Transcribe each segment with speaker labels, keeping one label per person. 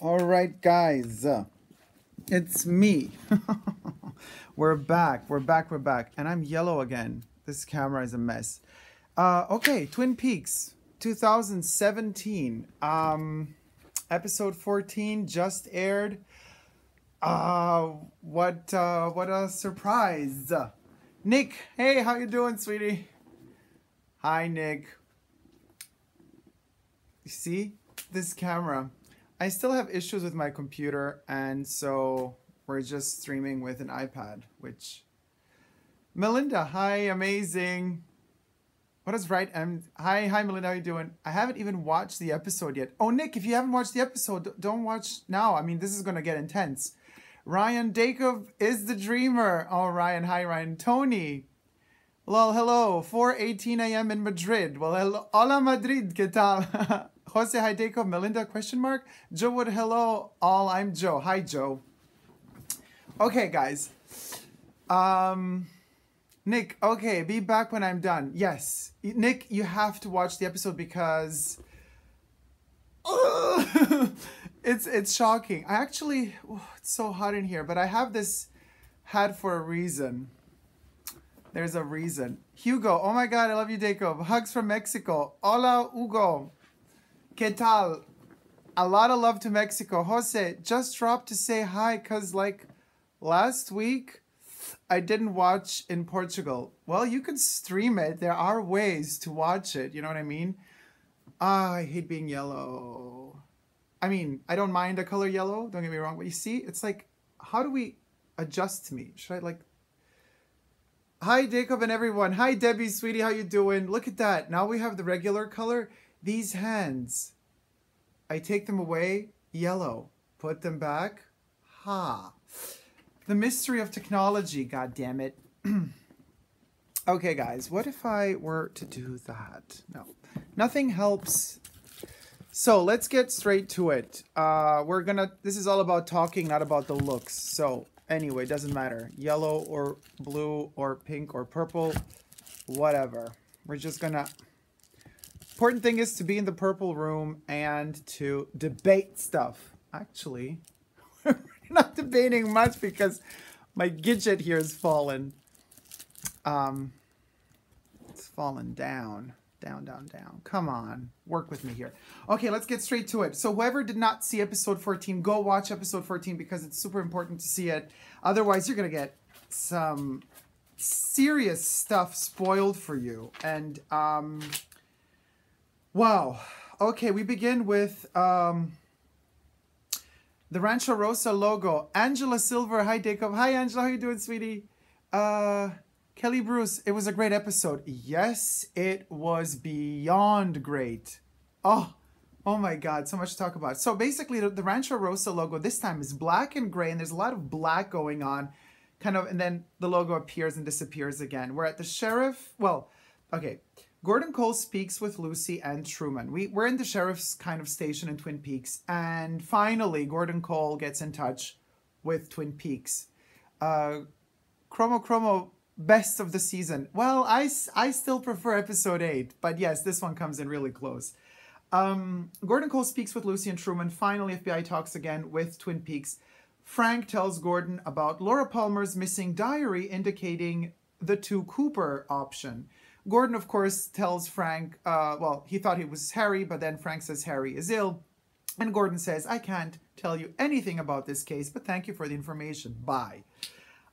Speaker 1: All right, guys, it's me. We're back. We're back. We're back. And I'm yellow again. This camera is a mess. Okay, Twin Peaks, 2017. Episode 14 just aired. What a surprise. Nick, hey, how you doing, sweetie? Hi, Nick. You see this camera? I still have issues with my computer, and so we're just streaming with an iPad, which... Melinda, hi, amazing. What is right? Hi, Melinda, how you doing? I haven't even watched the episode yet. Oh, Nick, if you haven't watched the episode, don't watch now. I mean, this is going to get intense. Ryan Dacob is the dreamer. Oh, Ryan, hi, Ryan. Tony. Well, hello. 4:18 a.m. in Madrid. Well, hello. Hola, Madrid. ¿Qué tal? Jose, hi, Dacob. Melinda, question mark. Joe Wood, hello. All, I'm Joe. Hi, Joe. Okay, guys. Nick, okay, be back when I'm done. Yes. Nick, you have to watch the episode because... it's shocking. I actually... it's so hot in here, but I have this hat for a reason. There's a reason. Hugo, oh my God, I love you, Dacob. Hugs from Mexico. Hola, Hugo. ¿Qué tal? A lot of love to Mexico. Jose, just dropped to say hi because, like, last week, I didn't watch in Portugal. Well, you can stream it. There are ways to watch it. You know what I mean? I hate being yellow. I mean, I don't mind the color yellow. Don't get me wrong. But you see, it's like, how do we adjust me? Should I, like... Hi, Jacob and everyone. Hi, Debbie, sweetie. How you doing? Look at that. Now we have the regular color. These hands, I take them away, yellow. Put them back, ha. The mystery of technology, god damn it. Okay, guys, what if I were to do that? No, nothing helps. So let's get straight to it. This is all about talking, not about the looks. So anyway, doesn't matter. Yellow or blue or pink or purple, whatever. We're just gonna... Important thing is to be in the purple room and to debate stuff. Actually, we're not debating much because my gadget here has fallen. It's fallen down. Down. Come on. Work with me here. Okay, let's get straight to it. So whoever did not see episode 14, go watch episode 14 because it's super important to see it. Otherwise, you're going to get some serious stuff spoiled for you. And, wow. Okay, we begin with the Rancho Rosa logo. Angela Silver. Hi, Dacob. Hi, Angela. How you doing, sweetie? Kelly Bruce, it was a great episode. Yes, it was beyond great. Oh my God, so much to talk about. So basically, the Rancho Rosa logo this time is black and gray, and there's a lot of black going on, kind of, and then the logo appears and disappears again. We're at the sheriff. Well, okay. Gordon Cole speaks with Lucy and Truman. We're in the sheriff's kind of station in Twin Peaks, and finally, Gordon Cole gets in touch with Twin Peaks. Chromo. Best of the season. Well, I still prefer episode 8, but yes, this one comes in really close. Gordon Cole speaks with Lucy and Truman. Finally, FBI talks again with Twin Peaks. Frank tells Gordon about Laura Palmer's missing diary indicating the 2 Cooper option. Gordon, of course, tells Frank, well, he thought it was Harry, but then Frank says Harry is ill. And Gordon says, I can't tell you anything about this case, but thank you for the information. Bye.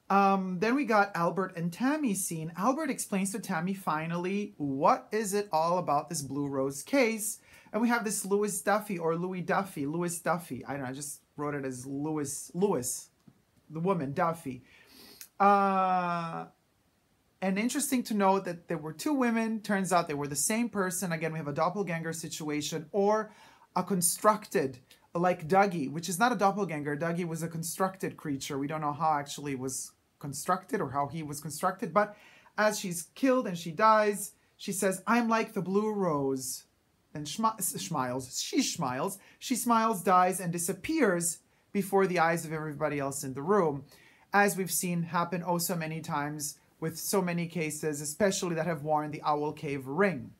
Speaker 1: Then we got Albert and Tammy scene. Albert explains to Tammy finally what is it all about this Blue Rose case. And we have this Louis Duffy. I don't know, I just wrote it as Louis, the woman, Duffy. And interesting to note that there were 2 women. Turns out they were the same person. Again, we have a doppelganger situation or a constructed, like Dougie, which is not a doppelganger. Dougie was a constructed creature. We don't know how actually it was constructed or how he was constructed, but as she's killed and she dies, she says, I'm like the Blue Rose, and she smiles, dies, and disappears before the eyes of everybody else in the room, as we've seen happen oh so many times with so many cases, especially that have worn the Owl Cave ring.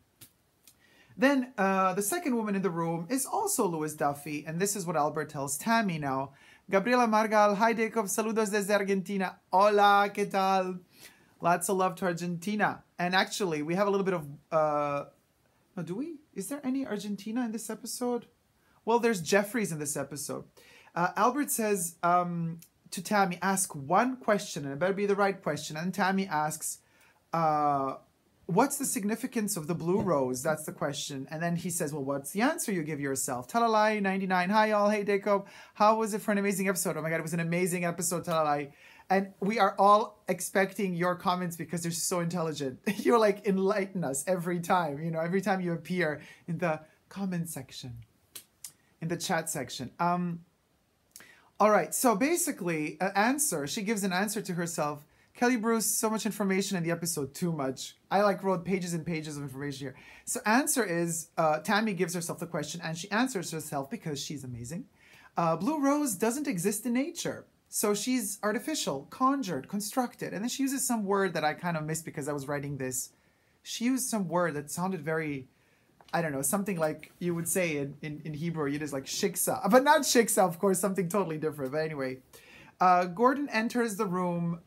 Speaker 1: Then the second woman in the room is also Louis Duffy, and this is what Albert tells Tammy now. Gabriela Margal, hi Dacob, saludos desde Argentina. Hola, ¿qué tal? Lots of love to Argentina. And actually, we have a little bit of... no, do we? Is there any Argentina in this episode? Well, there's Jeffries in this episode. Albert says to Tammy, ask one question, and it better be the right question. And Tammy asks... what's the significance of the blue rose? That's the question. And then he says, well, what's the answer you give yourself? Talalai 99. Hi, y'all. Hey, Dacob. How was it for an amazing episode? Oh, my God. It was an amazing episode, Talalai. And we are all expecting your comments because they're so intelligent. You're like, enlighten us every time. You know, every time you appear in the comment section, in the chat section. All right. So basically, an answer. She gives an answer to herself. Kelly Bruce, so much information in the episode, too much. I wrote pages and pages of information here. So answer is, Tammy gives herself the question and she answers herself because she's amazing. Blue Rose doesn't exist in nature. So she's artificial, conjured, constructed. And then she uses some word that I kind of missed because I was writing this. She used some word that sounded very, I don't know, something like you would say in Hebrew, you just like shiksa. But not shiksa, of course, something totally different. But anyway. Gordon enters the room.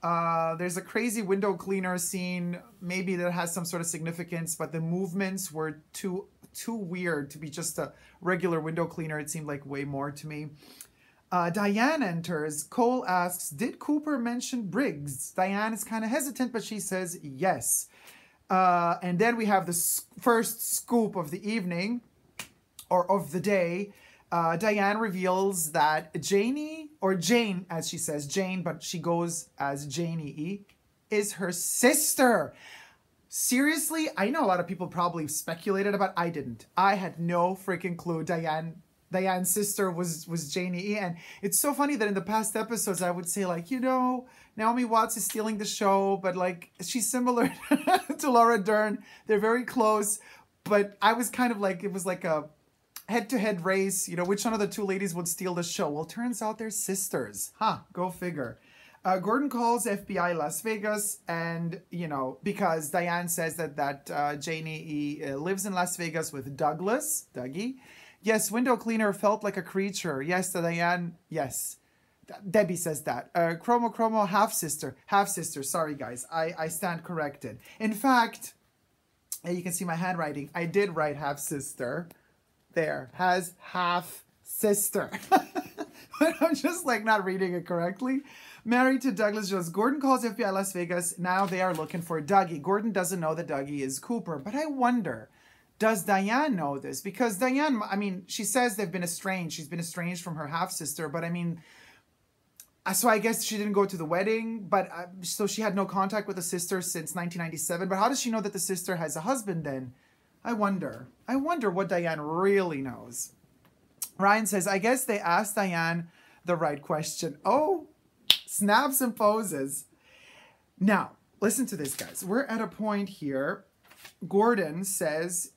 Speaker 1: There's a crazy window cleaner scene. Maybe that has some sort of significance, but the movements were too weird to be just a regular window cleaner. It seemed like way more to me. Diane enters. Cole asks, did Cooper mention Briggs? Diane is kind of hesitant, but she says yes. And then we have the first scoop of the evening, or of the day. Diane reveals that Janie, or Jane, as she says, Jane, but she goes as Janie E, is her sister. Seriously, I know a lot of people probably speculated about. I didn't. I had no freaking clue Diane's sister was Janie E. And it's so funny that in the past episodes, I would say like, you know, Naomi Watts is stealing the show, but like she's similar to Laura Dern. They're very close, but I was kind of like, it was like a head-to-head race, you know, which one of the two ladies would steal the show? Well, turns out they're sisters. Go figure. Gordon calls FBI Las Vegas, and, you know, because Diane says that Janie E lives in Las Vegas with Douglas, Dougie. Yes, window cleaner felt like a creature. Yes, Diane, yes. Debbie says that. Chromo, half-sister. Half-sister, sorry, guys. I stand corrected. In fact, you can see my handwriting. I did write half-sister. There, has half sister. But I'm just like not reading it correctly. Married to Douglas Jones. Gordon calls FBI Las Vegas. Now they are looking for Dougie. Gordon doesn't know that Dougie is Cooper. But I wonder, does Diane know this? Because Diane, I mean, she says they've been estranged. She's been estranged from her half-sister. But I mean, so I guess she didn't go to the wedding. But so she had no contact with the sister since 1997. But how does she know that the sister has a husband then? I wonder what Diane really knows. Ryan says, I guess they asked Diane the right question. Oh, snaps and poses. Now, listen to this, guys. We're at a point here. Gordon says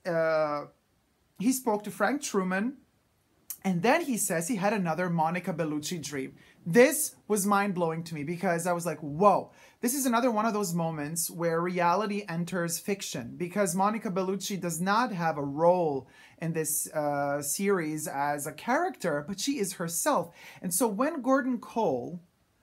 Speaker 1: he spoke to Frank Truman, and then he says he had another Monica Bellucci dream. This was mind-blowing to me because I was like, whoa, this is another one of those moments where reality enters fiction, because Monica Bellucci does not have a role in this series as a character, but she is herself. And so when Gordon Cole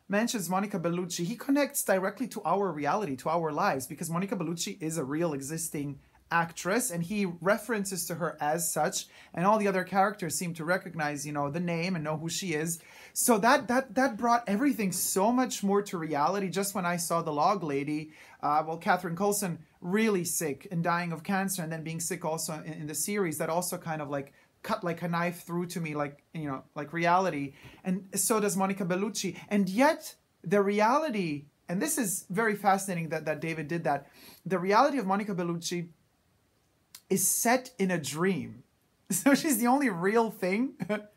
Speaker 1: mentions Monica Bellucci, he connects directly to our reality, to our lives, because Monica Bellucci is a real existing actress, and he references to her as such, and all the other characters seem to recognize, you know, the name and know who she is. So that brought everything so much more to reality. Just when I saw the log lady, well, Catherine Coulson really sick and dying of cancer, and then being sick also in the series, that also kind of like cut like a knife through to me, like, you know, like reality. And so does Monica Bellucci. And yet the reality, and this is very fascinating that David did that, the reality of Monica Bellucci is set in a dream. So she's the only real thing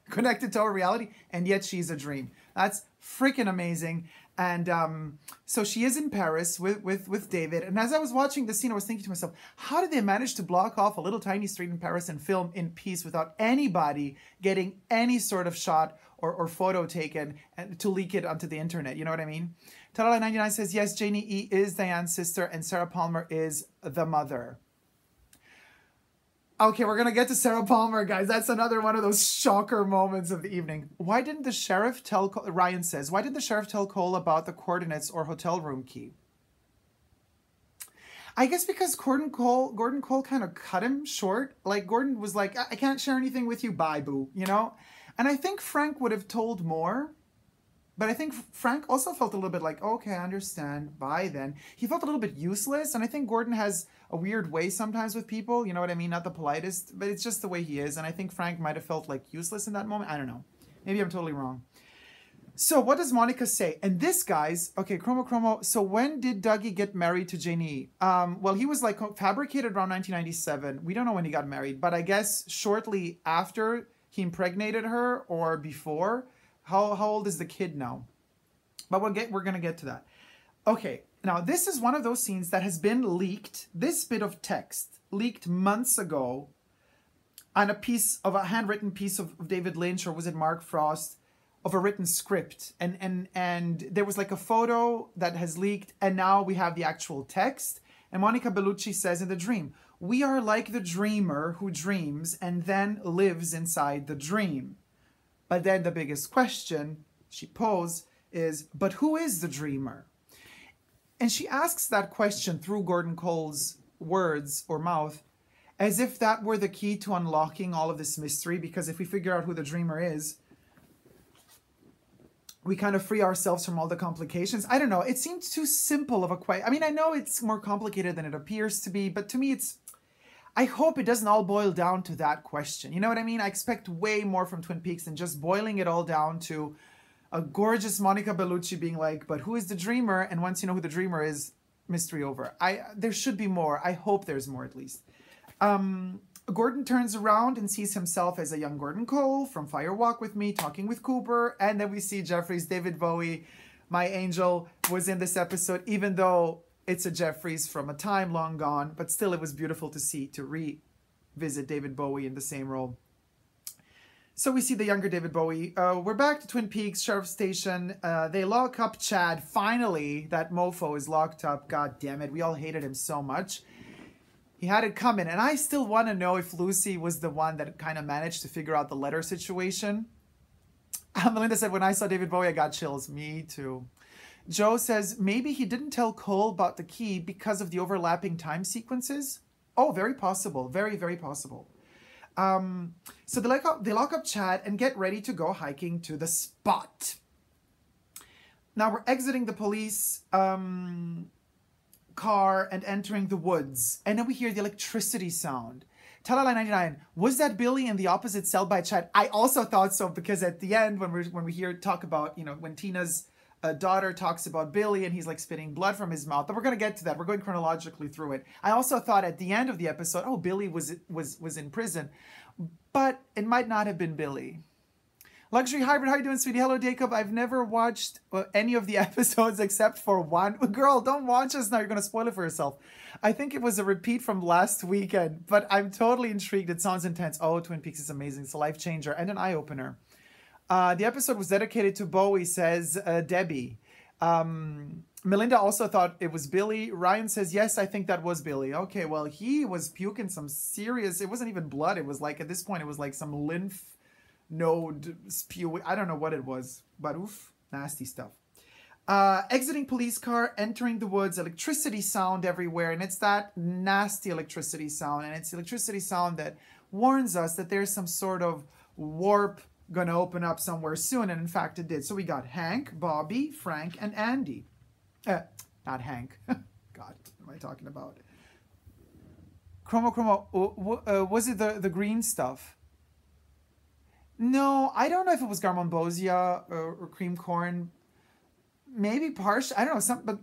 Speaker 1: connected to our reality, and yet she's a dream. That's freaking amazing. And so she is in Paris with David. And as I was watching the scene, I was thinking to myself, how did they manage to block off a little tiny street in Paris and film in peace without anybody getting any sort of shot or photo taken and to leak it onto the internet? You know what I mean? Talala99 says, yes, Janie E is Diane's sister and Sarah Palmer is the mother. Okay, we're going to get to Sarah Palmer, guys. That's another one of those shocker moments of the evening. Why didn't the sheriff tell, Ryan says, why didn't the sheriff tell Cole about the coordinates or hotel room key? I guess because Gordon Cole kind of cut him short. Like, Gordon was like, I can't share anything with you, bye, boo, you know? And I think Frank would have told more. But I think Frank also felt a little bit like, okay, I understand, bye then. He felt a little bit useless, and I think Gordon has a weird way sometimes with people, you know what I mean? Not the politest, but it's just the way he is, and I think Frank might have felt like useless in that moment. I don't know. Maybe I'm totally wrong. So what does Monica say? And this, guys, okay, Chromo, so when did Dougie get married to Janie? Well, he was like fabricated around 1997. We don't know when he got married, but I guess shortly after he impregnated her or before. How old is the kid now? But we're gonna get to that. Okay, now this is one of those scenes that has been leaked. This bit of text leaked months ago on a handwritten piece of David Lynch, or was it Mark Frost, of a written script. And there was like a photo that has leaked, and now we have the actual text. And Monica Bellucci says in the dream, "We are like the dreamer who dreams and then lives inside the dream." But then the biggest question she posed is, but who is the dreamer? And she asks that question through Gordon Cole's words or mouth, as if that were the key to unlocking all of this mystery, because if we figure out who the dreamer is, we kind of free ourselves from all the complications. I don't know. It seems too simple of a question. I mean, I know it's more complicated than it appears to be, but to me I hope it doesn't all boil down to that question. You know what I mean? I expect way more from Twin Peaks than just boiling it all down to a gorgeous Monica Bellucci being like, but who is the dreamer? And once you know who the dreamer is, mystery over. There should be more. I hope there's more at least. Gordon turns around and sees himself as a young Gordon Cole from Fire Walk with Me, talking with Cooper. And then we see Jeffries, David Bowie, my angel, was in this episode, even though it's a Jeffries from a time long gone, but still it was beautiful to revisit David Bowie in the same role. So we see the younger David Bowie. We're back to Twin Peaks Sheriff's Station. They lock up Chad. Finally, that mofo is locked up. God damn it. We all hated him so much. He had it coming. And I still want to know if Lucy was the one that kind of managed to figure out the letter situation. Melinda said, when I saw David Bowie, I got chills. Me too. Joe says, maybe he didn't tell Cole about the key because of the overlapping time sequences. Oh, very possible. Very, very possible. So they lock up Chad and get ready to go hiking to the spot. Now we're exiting the police car and entering the woods. And then we hear the electricity sound. Talala 99, was that Billy in the opposite cell by Chad? I also thought so, because at the end, when we hear talk about, you know, when Tina's daughter talks about Billy and he's like spitting blood from his mouth. But we're going to get to that. We're going chronologically through it. I also thought at the end of the episode, oh, Billy was in prison. But it might not have been Billy. Luxury Hybrid, how you doing, sweetie? Hello, Dacob. I've never watched any of the episodes except for one. Girl, don't watch us now. You're going to spoil it for yourself. I think it was a repeat from last weekend, but I'm totally intrigued. It sounds intense. Oh, Twin Peaks is amazing. It's a life changer and an eye-opener. The episode was dedicated to Bowie, says Debbie. Melinda also thought it was Billy. Ryan says, yes, I think that was Billy. Okay, well, he was puking some serious... It wasn't even blood. It was like, at this point, it was like some lymph node spew. I don't know what it was, but oof, nasty stuff. Exiting police car, entering the woods, electricity sound everywhere. And it's that nasty electricity sound. And it's the electricity sound that warns us that there's some sort of warp going to open up somewhere soon, and in fact it did. So we got Hank, Bobby, Frank, and Andy. Not Hank. God, what am I talking about? Chromo, was it the green stuff? No, I don't know if it was Garmonbozia or cream corn. Maybe partial. I don't know. But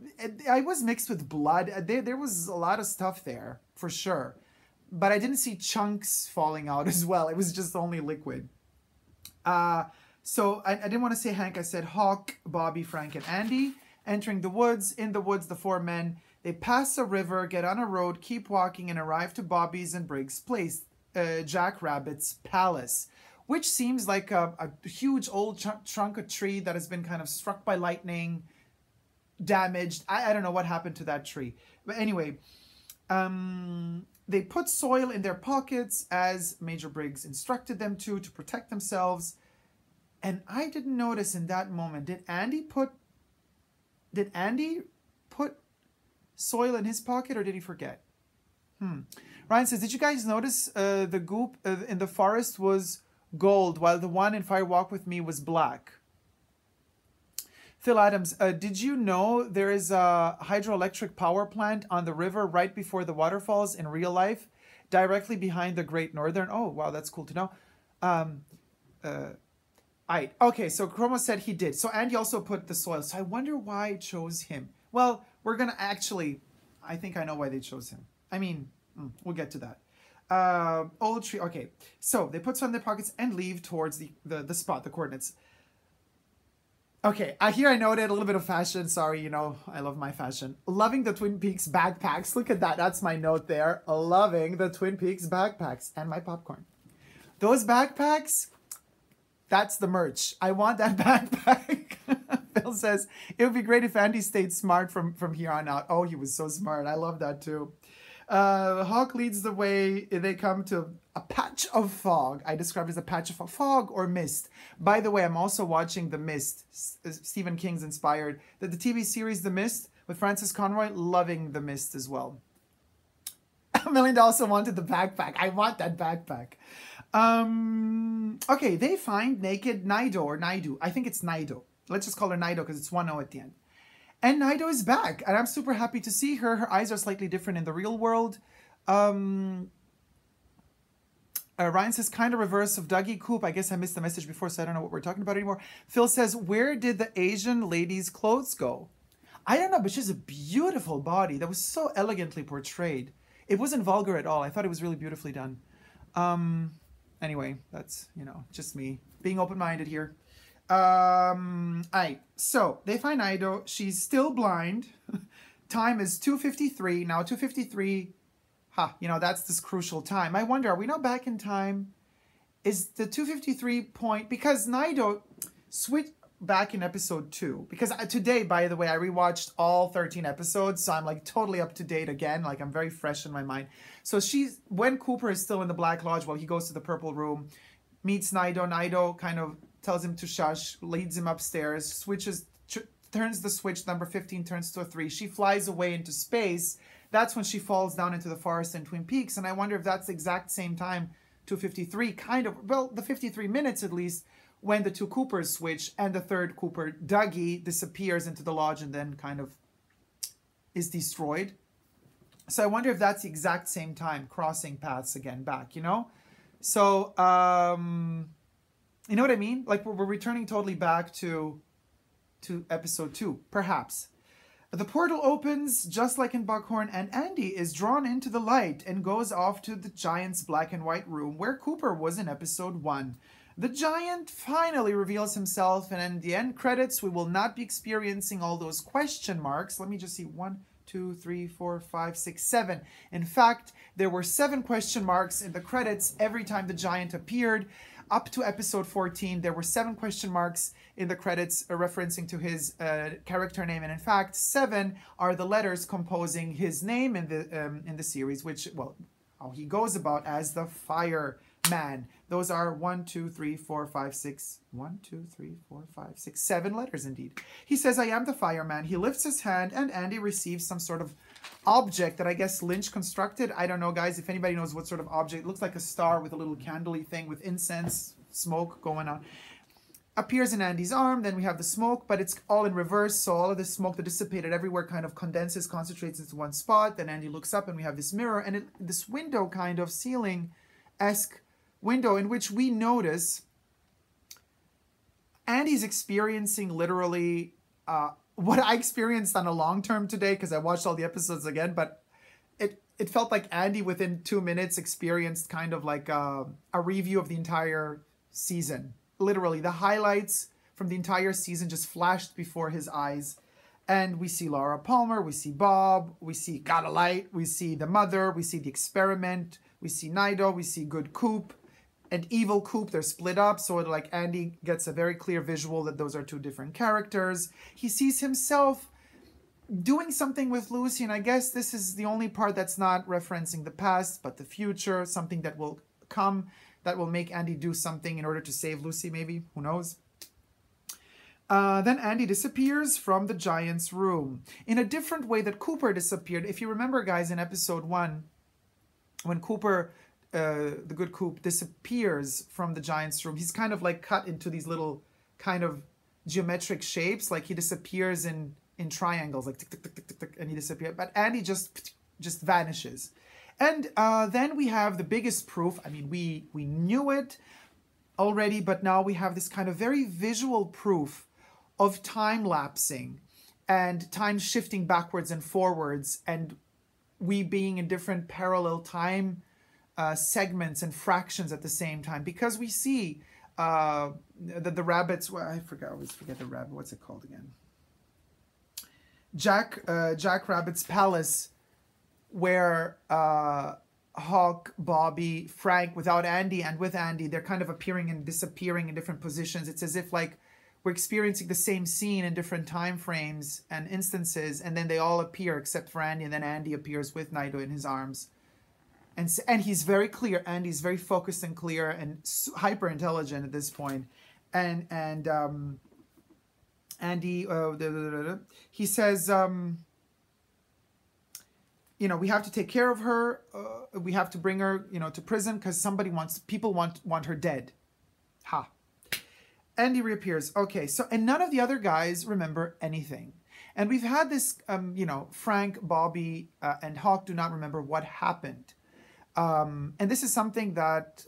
Speaker 1: I was mixed with blood. There was a lot of stuff there, for sure. But I didn't see chunks falling out as well. It was just only liquid. So I didn't want to say Hank. I said Hawk, Bobby, Frank, and Andy. Entering the woods. In the woods, the four men, they pass a river, get on a road, keep walking, and arrive to Bobby's and Briggs' place, Jackrabbit's palace, which seems like a huge old trunk of tree that has been kind of struck by lightning, damaged. I don't know what happened to that tree. But anyway, they put soil in their pockets as Major Briggs instructed them to protect themselves. And I didn't notice in that moment, did Andy put soil in his pocket, or did he forget? Ryan says, did you guys notice the goop in the forest was gold while the one in Fire Walk with Me was black? Phil Adams, did you know there is a hydroelectric power plant on the river right before the waterfalls in real life, directly behind the Great Northern? Oh, wow, that's cool to know. Okay, so Chromo said he did. So Andy also put the soil. So I wonder why it chose him. Well, we're going to actually, I think I know why they chose him. I mean, we'll get to that. Old tree, okay. So they put some in their pockets and leave towards the spot, the coordinates. Okay, here I noted a little bit of fashion. Sorry, you know, I love my fashion. Loving the Twin Peaks backpacks. Look at that. That's my note there. Loving the Twin Peaks backpacks and my popcorn. Those backpacks, that's the merch. I want that backpack. Phil says, it would be great if Andy stayed smart from here on out. Oh, he was so smart. I love that too. Hawk leads the way. They come to a patch of fog. I described it as a patch of fog or mist. By the way, I'm also watching The Mist. Stephen King's inspired. The TV series The Mist with Francis Conroy. Loving The Mist as well. Melinda also wanted the backpack. I want that backpack. Okay, they find naked Nido or Naidu. I think it's Nido. Let's just call her Nido because it's 1-0 at the end. And Nido is back, and I'm super happy to see her. Her eyes are slightly different in the real world. Ryan says, kind of reverse of Dougie Coop. I guess I missed the message before, so I don't know what we're talking about anymore. Phil says, where did the Asian lady's clothes go? I don't know, but she has a beautiful body that was so elegantly portrayed. It wasn't vulgar at all. I thought it was really beautifully done. Anyway, that's, you know, just me being open-minded here. Alright, so they find Ido. She's still blind. Time is 2:53. Now 2:53, you know, that's this crucial time. I wonder, are we now back in time? Is the 2:53 point, because Nido switched back in episode 2. Because today, by the way, I rewatched all 13 episodes, so I'm like totally up to date again. Like I'm very fresh in my mind. So when Cooper is still in the Black Lodge while he goes to the Purple Room, meets Nido. Nido kind of tells him to shush, leads him upstairs, turns the switch, number 15 turns to a 3. She flies away into space. That's when she falls down into the forest in Twin Peaks. And I wonder if that's the exact same time, 2:53, kind of, well, the 53 minutes at least, when the two Coopers switch and the third Cooper, Dougie, disappears into the lodge and then kind of is destroyed. So I wonder if that's the exact same time, crossing paths again back, you know? So, you know what I mean? Like we're returning totally back to episode 2, perhaps. The portal opens just like in Buckhorn, and Andy is drawn into the light and goes off to the Giant's black and white room where Cooper was in episode 1. The Giant finally reveals himself, and in the end credits, we will not be experiencing all those question marks. Let me just see. 1, 2, 3, 4, 5, 6, 7. In fact, there were 7 question marks in the credits every time the Giant appeared. Up to episode 14, there were 7 question marks in the credits referencing to his character name. And in fact, 7 are the letters composing his name in the series, which, well, he goes about as the Fireman. Those are 1, 2, 3, 4, 5, 6. 1, 2, 3, 4, 5, 6, 7 letters indeed. He says, I am the Fireman. He lifts his hand and Andy receives some sort of object that I guess Lynch constructed. I don't know, guys, if anybody knows what sort of object. It looks like a star with a little candle-y thing with incense, smoke going on. Appears in Andy's arm. Then we have the smoke, but it's all in reverse. So all of the smoke that dissipated everywhere kind of condenses, concentrates into one spot. Then Andy looks up and we have this mirror and this window kind of ceiling-esque window in which we notice Andy's experiencing literally what I experienced on a long term today because I watched all the episodes again, but it felt like Andy within 2 minutes experienced kind of like a review of the entire season. Literally, the highlights from the entire season just flashed before his eyes. And we see Laura Palmer, we see Bob, we see Got a Light, we see the mother, we see the experiment, we see Nido, we see Good Coop and Evil Coop. They're split up, so like Andy gets a very clear visual that those are 2 different characters. He sees himself doing something with Lucy, and I guess this is the only part that's not referencing the past, but the future, something that will come, that will make Andy do something in order to save Lucy, maybe. Who knows? Then Andy disappears from the Giant's room in a different way that Cooper disappeared. If you remember, guys, in episode 1, when Cooper, the good Coop, disappears from the Giant's room, he's kind of like cut into these little kind of geometric shapes, like he disappears in triangles, like tick, tick, tick, tick, tick, tick, and he disappears. But Andy just vanishes. And then we have the biggest proof. I mean, we knew it already, but now we have this kind of very visual proof of time lapsing and time shifting backwards and forwards, and we being in different parallel time segments and fractions at the same time, because we see the rabbits. Well, I always forget the rabbit. What's it called again? Jackrabbit's palace, where Hawk, Bobby, Frank, without Andy and with Andy, they're kind of appearing and disappearing in different positions. It's as if like we're experiencing the same scene in different time frames and instances, and then they all appear except for Andy, and then Andy appears with Naito in his arms. And he's very clear. Andy's very focused and clear and hyper intelligent at this point. And Andy, he says, you know, we have to take care of her. We have to bring her, you know, to prison because people want her dead. Ha. Andy reappears. Okay, so, and none of the other guys remember anything. And we've had this, you know, Frank, Bobby, and Hawk do not remember what happened. And this is something that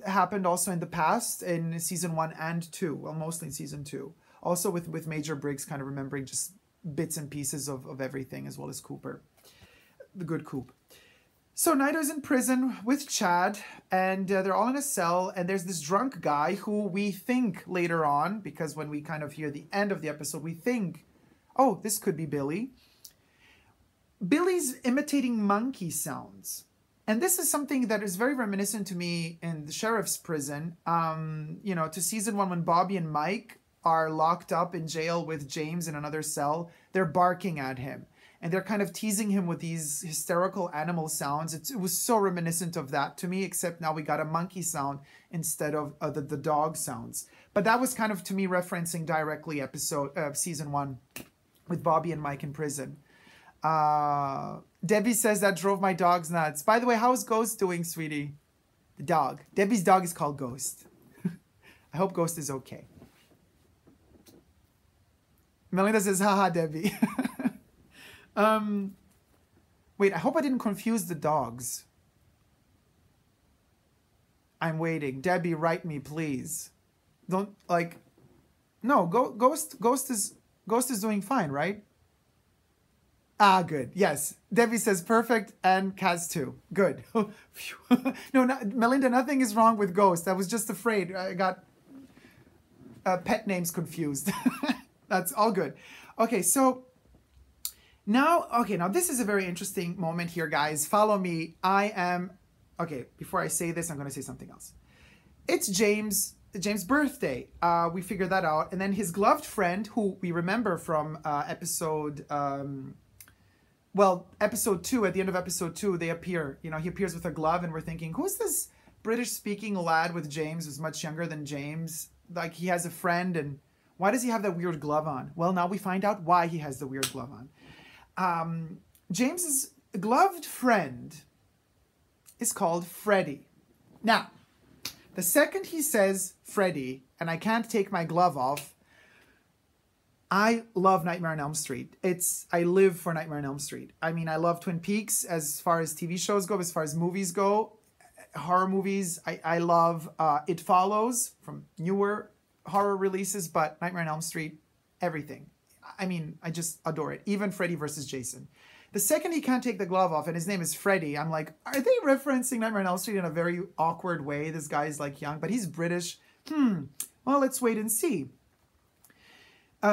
Speaker 1: happened also in the past in season 1 and 2. Well, mostly in season 2. Also with Major Briggs kind of remembering just bits and pieces of everything, as well as Cooper. The good Coop. So Naito's in prison with Chad, and they're all in a cell, and there's this drunk guy who we think later on, because when we kind of hear the end of the episode, we think, oh, this could be Billy. Billy's imitating monkey sounds. And this is something that is very reminiscent to me in the sheriff's prison, you know, to season 1 when Bobby and Mike are locked up in jail with James in another cell. They're barking at him. And they're kind of teasing him with these hysterical animal sounds. It was so reminiscent of that to me, except now we got a monkey sound instead of the dog sounds. But that was kind of, to me, referencing directly season 1 with Bobby and Mike in prison. Debbie says that drove my dogs nuts. By the way, how's Ghost doing, sweetie? The dog. Debbie's dog is called Ghost. I hope Ghost is okay. Melinda says, haha, Debbie. Wait, I hope I didn't confuse the dogs. I'm waiting. Debbie, write me, please. Don't, like, no, Ghost is doing fine, right? Ah, good. Yes. Debbie says perfect, and Kaz too. Good. No, Melinda, nothing is wrong with Ghost. I was just afraid. I got pet names confused. That's all good. Okay, so now this is a very interesting moment here, guys. Follow me. Okay, before I say this, I'm going to say something else. It's James' birthday. We figured that out. And then his gloved friend, who we remember from episode 2, at the end of episode 2, they appear. You know, he appears with a glove, and we're thinking, who's this British-speaking lad with James who's much younger than James? Like, he has a friend, and why does he have that weird glove on? Well, now we find out why he has the weird glove on. James's gloved friend is called Freddy. Now, the second he says Freddy, and I can't take my glove off, I love Nightmare on Elm Street. I live for Nightmare on Elm Street. I mean, I love Twin Peaks as far as TV shows go, as far as movies go, horror movies. I love It Follows from newer horror releases, but Nightmare on Elm Street, everything. I mean, I just adore it. Even Freddy versus Jason. The second he can't take the glove off and his name is Freddy, I'm like, are they referencing Nightmare on Elm Street in a very awkward way? This guy's like young, but he's British. Well, let's wait and see.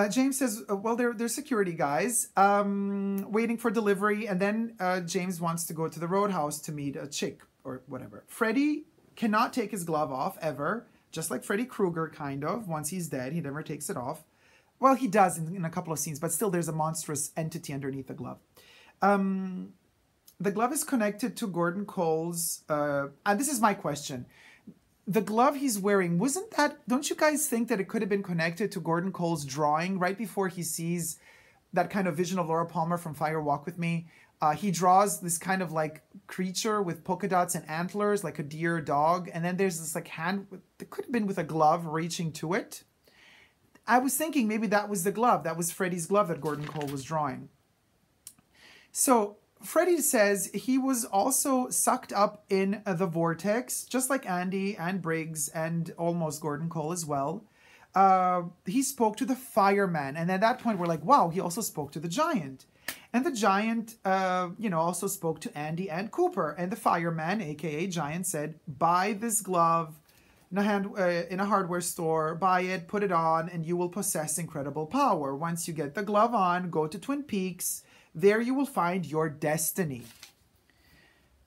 Speaker 1: James says, well, they're security guys waiting for delivery. And then James wants to go to the Roadhouse to meet a chick or whatever. Freddy cannot take his glove off ever. Just like Freddy Krueger, kind of. Once he's dead, he never takes it off. Well, he does in a couple of scenes, but still there's a monstrous entity underneath the glove. The glove is connected to Gordon Cole's, and this is my question. The glove he's wearing, wasn't that, don't you guys think that it could have been connected to Gordon Cole's drawing right before he sees that kind of vision of Laura Palmer from Fire Walk With Me? He draws this kind of like creature with polka dots and antlers, like a deer dog. And then there's this like hand, it could have been with a glove reaching to it. I was thinking maybe that was the glove. That was Freddy's glove that Gordon Cole was drawing. So Freddy says he was also sucked up in the vortex, just like Andy and Briggs and almost Gordon Cole as well. He spoke to the fireman. And at that point, we're like, wow, he also spoke to the giant. And the giant, also spoke to Andy and Cooper. And the fireman, a.k.a. Giant, said, buy this glove in a hardware store, buy it, put it on, and you will possess incredible power. Once you get the glove on, go to Twin Peaks. There you will find your destiny.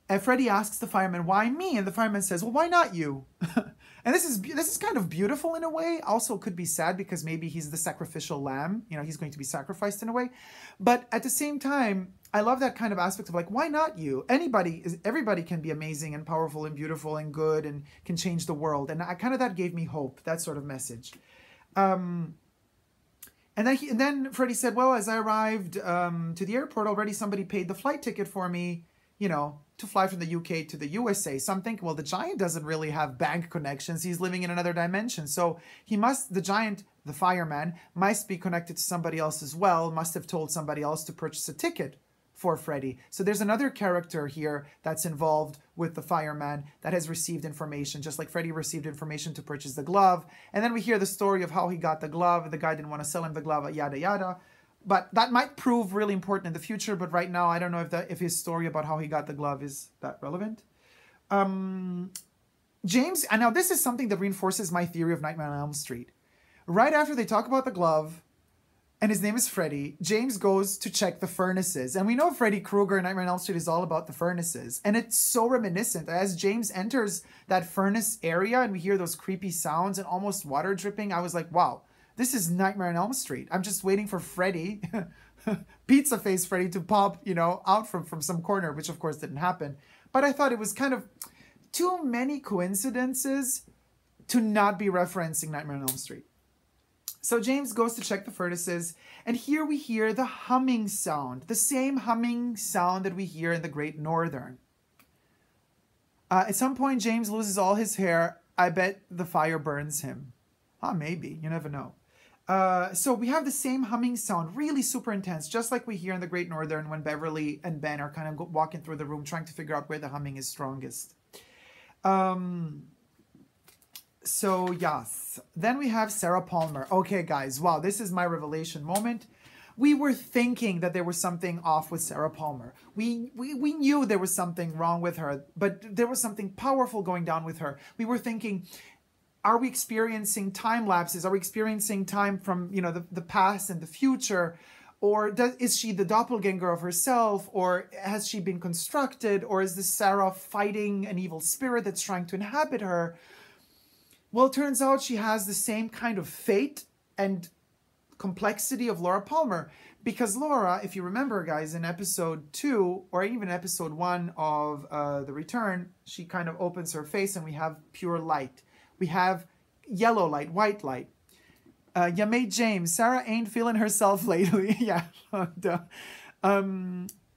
Speaker 1: And Freddy asks the fireman, why me? And the fireman says, well, why not you? And this is kind of beautiful in a way. Also could be sad because maybe he's the sacrificial lamb. He's going to be sacrificed in a way. But at the same time, I love that kind of aspect of like, why not you? Everybody can be amazing and powerful and beautiful and good and can change the world. And that gave me hope, that sort of message. And then Freddy said, well, as I arrived to the airport already, somebody paid the flight ticket for me, to fly from the UK to the USA. So I'm thinking, well, the giant doesn't really have bank connections. He's living in another dimension. So the giant, the fireman, must be connected to somebody else as well, must have told somebody else to purchase a ticket for Freddy. So there's another character here that's involved with the fireman that has received information, just like Freddy received information to purchase the glove. And then we hear the story of how he got the glove. The guy didn't want to sell him the glove, yada, yada. But that might prove really important in the future. But right now, I don't know if his story about how he got the glove is that relevant. James, and now this is something that reinforces my theory of Nightmare on Elm Street. Right after they talk about the glove, and his name is Freddy, James goes to check the furnaces. And we know Freddy Krueger in Nightmare on Elm Street is all about the furnaces. And it's so reminiscent. As James enters that furnace area and we hear those creepy sounds and almost water dripping, I was like, wow, this is Nightmare on Elm Street. I'm just waiting for Freddy, pizza face Freddy, to pop, out from some corner, which of course didn't happen. But I thought it was kind of too many coincidences to not be referencing Nightmare on Elm Street. So James goes to check the furnaces, and here we hear the humming sound, the same humming sound that we hear in the Great Northern. At some point, James loses all his hair. I bet the fire burns him. Maybe. You never know. So we have the same humming sound, really super intense, just like we hear in the Great Northern when Beverly and Ben are kind of walking through the room trying to figure out where the humming is strongest. So yes, then we have Sarah Palmer. Okay, guys, wow, this is my revelation moment. We were thinking that there was something off with Sarah Palmer. We knew there was something wrong with her, but there was something powerful going down with her. We were thinking, are we experiencing time lapses? Are we experiencing time from, the past and the future? Or is she the doppelganger of herself? Or has she been constructed? Or is this Sarah fighting an evil spirit that's trying to inhabit her? Well, it turns out she has the same kind of fate and complexity of Laura Palmer. Because Laura, if you remember, guys, in episode 2 or even episode 1 of The Return, she kind of opens her face and we have pure light. We have yellow light, white light. You made James. Sarah ain't feeling herself lately. Yeah.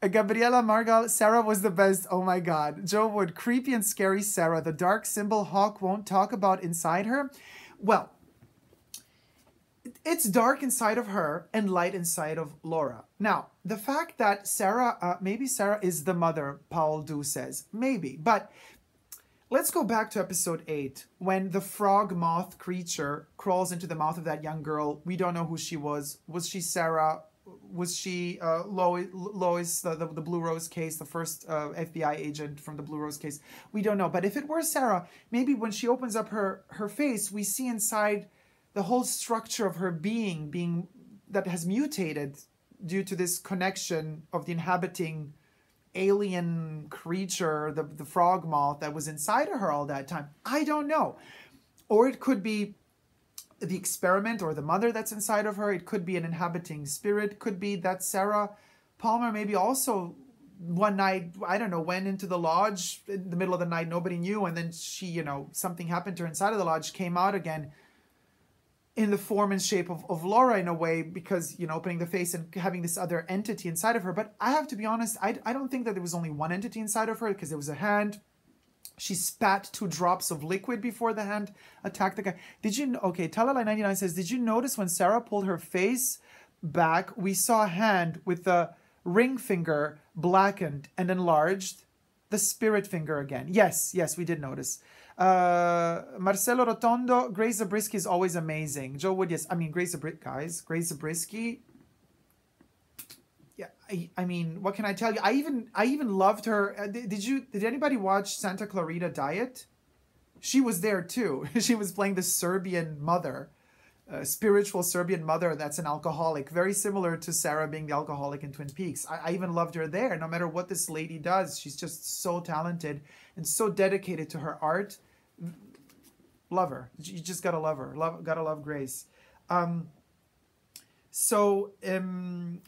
Speaker 1: Gabriela Margal, Sarah was the best. Oh my God. Joe Wood, creepy and scary Sarah. The dark symbol Hawk won't talk about inside her. Well, it's dark inside of her and light inside of Laura. Now, the fact that Sarah, maybe Sarah is the mother, Paul Du says. Maybe. But let's go back to episode 8 when the frog moth creature crawls into the mouth of that young girl. We don't know who she was. Was she Sarah? Was she Lois, the Blue Rose case, the first FBI agent from the Blue Rose case? We don't know. But if it were Sarah, maybe when she opens up her face, we see inside the whole structure of her being that has mutated due to this connection of the inhabiting alien creature, the frog moth that was inside of her all that time. I don't know. Or it could be the experiment or the mother that's inside of her. It could be an inhabiting spirit. Could be that Sarah Palmer maybe also one night, I don't know, went into the lodge in the middle of the night, nobody knew, and then she, you know, something happened to her inside of the lodge, came out again in the form and shape of Laura in a way, because, you know, opening the face and having this other entity inside of her. But I have to be honest, I don't think that there was only one entity inside of her, because there was a hand. She spat 2 drops of liquid before the hand attacked the guy. Did you, okay, Talala99 says, did you notice when Sarah pulled her face back, we saw a hand with the ring finger blackened and enlarged, the spirit finger again? Yes, we did notice. Marcelo Rotondo, Grace Zabriskie is always amazing. Joe Wood, yes. I mean, Grace Zabriskie. Yeah, I mean, what can I tell you? I even loved her. Did anybody watch Santa Clarita Diet? She was there too. She was playing the Serbian mother, spiritual Serbian mother that's an alcoholic, very similar to Sarah being the alcoholic in Twin Peaks. I even loved her there. No matter what this lady does, she's just so talented and so dedicated to her art. Love her. You just gotta love her. Gotta love Grace. All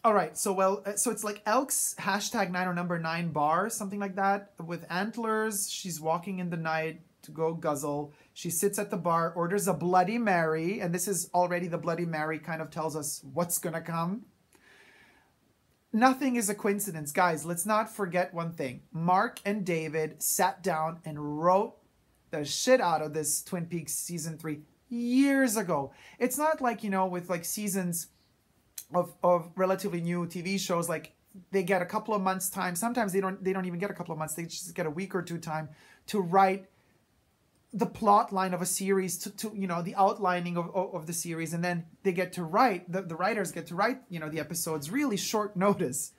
Speaker 1: right. So it's like Elks #9 or number 9 bar, something like that, with antlers. She's walking in the night to go guzzle. She sits at the bar, orders a Bloody Mary, and this is already the Bloody Mary kind of tells us what's gonna come. Nothing is a coincidence, guys. Let's not forget one thing. Mark and David sat down and wrote the shit out of this Twin Peaks season 3 years ago. It's not like, you know, with like seasons of relatively new TV shows, like they get a couple of months time. Sometimes they don't even get a couple of months. They just get a week or two time to write the plot line of a series, to you know, the outlining of the series, and then they get to write, the writers get to write, you know, the episodes really short notice.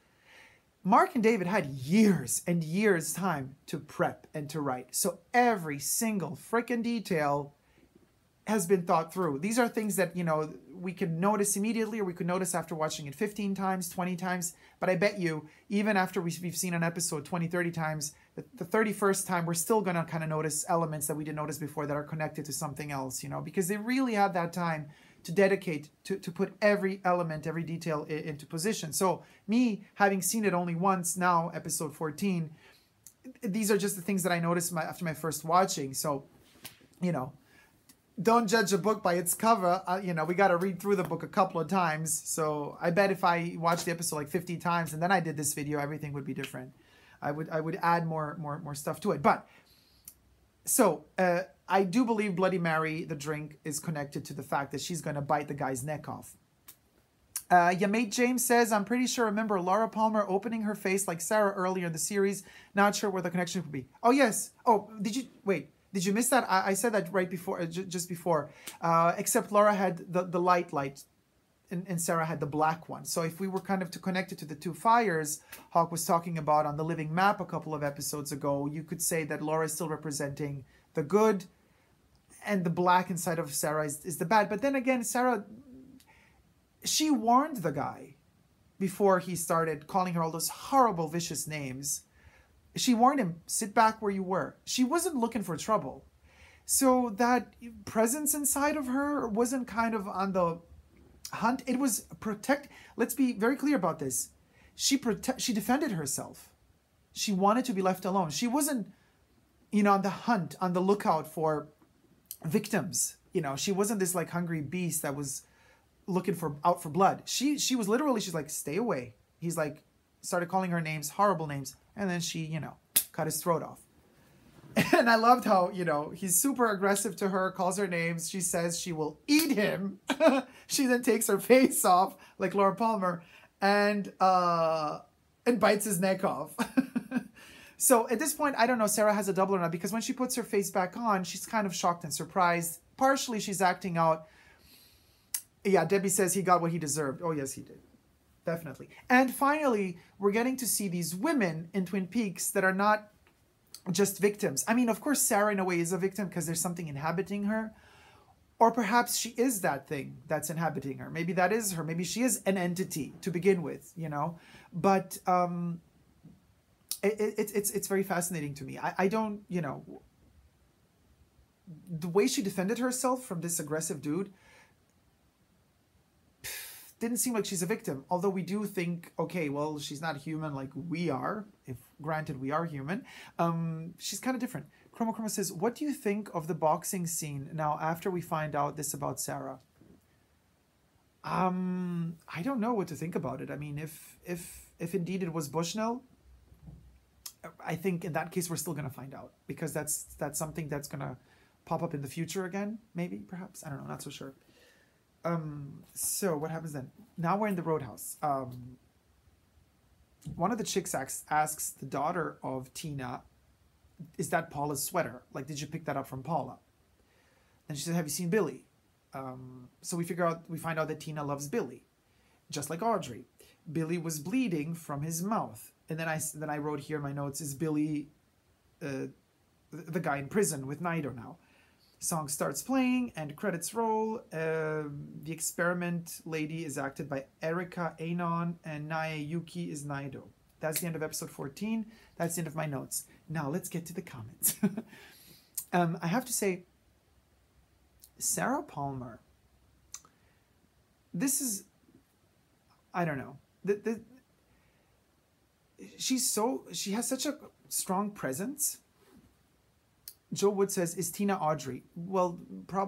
Speaker 1: Mark and David had years and years time to prep and to write. So every single freaking detail has been thought through. These are things that, you know, we could notice immediately, or we could notice after watching it 15 times, 20 times. But I bet you, even after we've seen an episode 20, 30 times, the 31st time, we're still going to kind of notice elements that we didn't notice before that are connected to something else, you know, because they really had that time to dedicate to put every element, every detail into position. So me having seen it only once now, episode 14, these are just the things that I noticed after my first watching. So, you know, don't judge a book by its cover. You know, we got to read through the book a couple of times. So I bet if I watched the episode like 50 times and then I did this video, everything would be different. I would add more stuff to it. But so I do believe Bloody Mary, the drink, is connected to the fact that she's going to bite the guy's neck off. Your mate James says, I'm pretty sure remember Laura Palmer opening her face like Sarah earlier in the series. Not sure where the connection would be. Oh, yes. Oh, did you miss that? I said that right before, just before. Except Laura had the light and Sarah had the black one. So if we were kind of to connect it to the two fires Hawk was talking about on the living map a couple of episodes ago, you could say that Laura is still representing the good and the black inside of Sarah is the bad. But then again, Sarah, she warned the guy before he started calling her all those horrible, vicious names. She warned him, sit back where you were. She wasn't looking for trouble. So that presence inside of her wasn't kind of on the hunt. It was protect. Let's be very clear about this. She defended herself. She wanted to be left alone. She wasn't, you know, on the hunt, on the lookout for victims. You know, she wasn't this like hungry beast that was looking out for blood. She was literally, she's like, stay away. He's like, started calling her names, horrible names. And then she, you know, cut his throat off. And I loved how, you know, he's super aggressive to her, calls her names. She says she will eat him. She then takes her face off like Laura Palmer and bites his neck off. So at this point, I don't know, Sarah has a double or not, because when she puts her face back on, she's kind of shocked and surprised. Partially, she's acting out. Yeah, Debbie says he got what he deserved. Oh, yes, he did. Definitely. And finally, we're getting to see these women in Twin Peaks that are not just victims. I mean, of course, Sarah in a way is a victim because there's something inhabiting her. Or perhaps she is that thing that's inhabiting her. Maybe that is her. Maybe she is an entity to begin with, you know. But it's very fascinating to me. I don't, you know, the way she defended herself from this aggressive dude, didn't seem like she's a victim. Although we do think, okay, well, she's not human like we are. If granted, we are human. She's kind of different. Chroma Chroma says, what do you think of the boxing scene now after we find out this about Sarah? I don't know what to think about it. I mean, if indeed it was Bushnell, I think in that case we're still going to find out, because that's something that's going to pop up in the future again, maybe, perhaps. I don't know, not so sure. So what happens then? Now we're in the Roadhouse. One of the chicks asks the daughter of Tina, is that Paula's sweater? Like, did you pick that up from Paula? And she said, have you seen Billy? So we find out that Tina loves Billy, just like Audrey. Billy was bleeding from his mouth. And then I wrote here in my notes, is Billy the guy in prison with Nido now? Song starts playing and credits roll. The experiment lady is acted by Erika Anon, and Nae Yuki is Nido. That's the end of episode 14. That's the end of my notes. Now let's get to the comments. I have to say, Sarah Palmer, this is, I don't know. She has such a strong presence. Joe Wood says, is Tina Audrey? Well,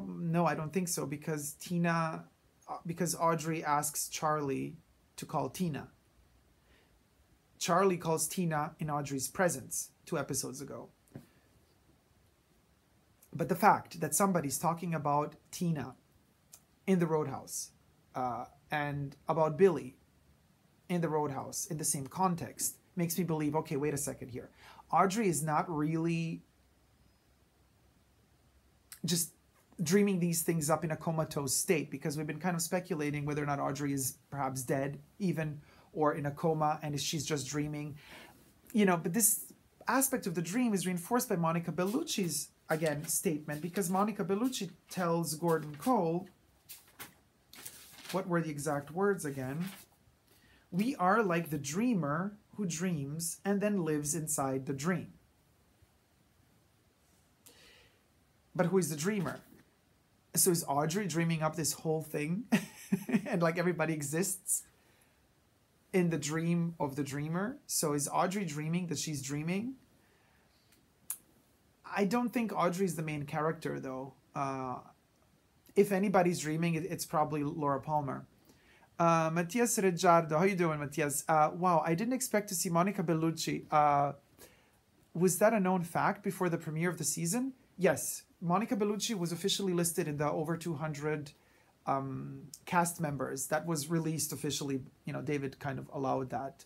Speaker 1: no, I don't think so, because Audrey asks Charlie to call Tina. Charlie calls Tina in Audrey's presence 2 episodes ago. But the fact that somebody's talking about Tina in the Roadhouse and about Billy in the Roadhouse in the same context makes me believe, okay, wait a second here. Audrey is not really just dreaming these things up in a comatose state, because we've been kind of speculating whether or not Audrey is perhaps dead even, or in a coma, and she's just dreaming. You know, but this aspect of the dream is reinforced by Monica Bellucci's, again, statement, because Monica Bellucci tells Gordon Cole, what were the exact words again? We are like the dreamer who dreams and then lives inside the dream. But who is the dreamer? So is Audrey dreaming up this whole thing? And like everybody exists in the dream of the dreamer? So is Audrey dreaming that she's dreaming? I don't think Audrey's the main character, though. If anybody's dreaming, it's probably Laura Palmer. Matias Regiardo, how you doing, Matias? Wow, I didn't expect to see Monica Bellucci. Was that a known fact before the premiere of the season? Yes, Monica Bellucci was officially listed in the over 200 cast members. That was released officially. You know, David kind of allowed that.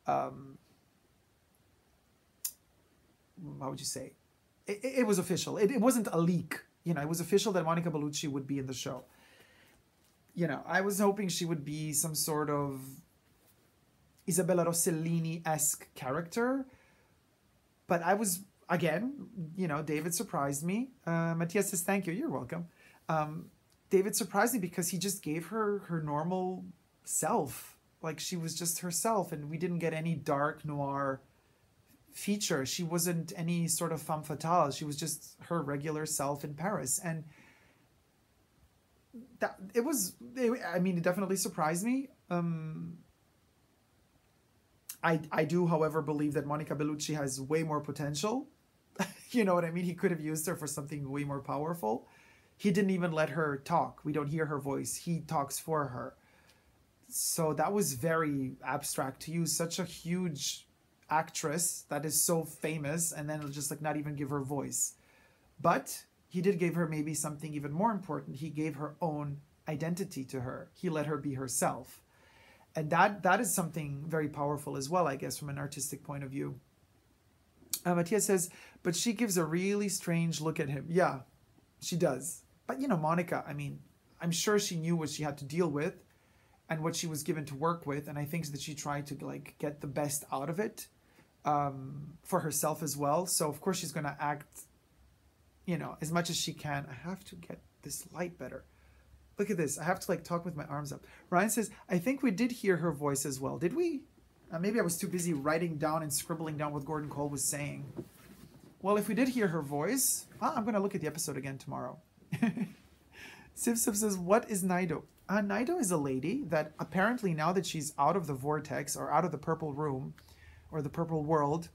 Speaker 1: How would you say? It was official. It wasn't a leak. You know, it was official that Monica Bellucci would be in the show. You know, I was hoping she would be some sort of Isabella Rossellini-esque character. But I was, again, you know, David surprised me. Matthias says, thank you. You're welcome. David surprised me because he just gave her her normal self. Like, she was just herself, and we didn't get any dark noir feature. She wasn't any sort of femme fatale. She was just her regular self in Paris. And that I mean, it definitely surprised me. I do, however, believe that Monica Bellucci has way more potential. You know what I mean? He could have used her for something way more powerful. He didn't even let her talk. We don't hear her voice. He talks for her. So that was very abstract to use such a huge actress that is so famous and then just like not even give her voice. But he did give her maybe something even more important. He gave her own identity to her. He let her be herself. And that is something very powerful as well, I guess, from an artistic point of view. Matthias says, but she gives a really strange look at him. Yeah, she does. But, you know, Monica, I mean, I'm sure she knew what she had to deal with and what she was given to work with. And I think that she tried to, like, get the best out of it for herself as well. So, of course, she's going to act, you know, as much as she can. I have to get this light better. Look at this. I have to, like, talk with my arms up. Ryan says, I think we did hear her voice as well. Did we? Maybe I was too busy writing down and scribbling down what Gordon Cole was saying. Well, if we did hear her voice, I'm going to look at the episode again tomorrow. Sif says, what is Nido? Nido is a lady that apparently now that she's out of the vortex or out of the purple room or the purple world,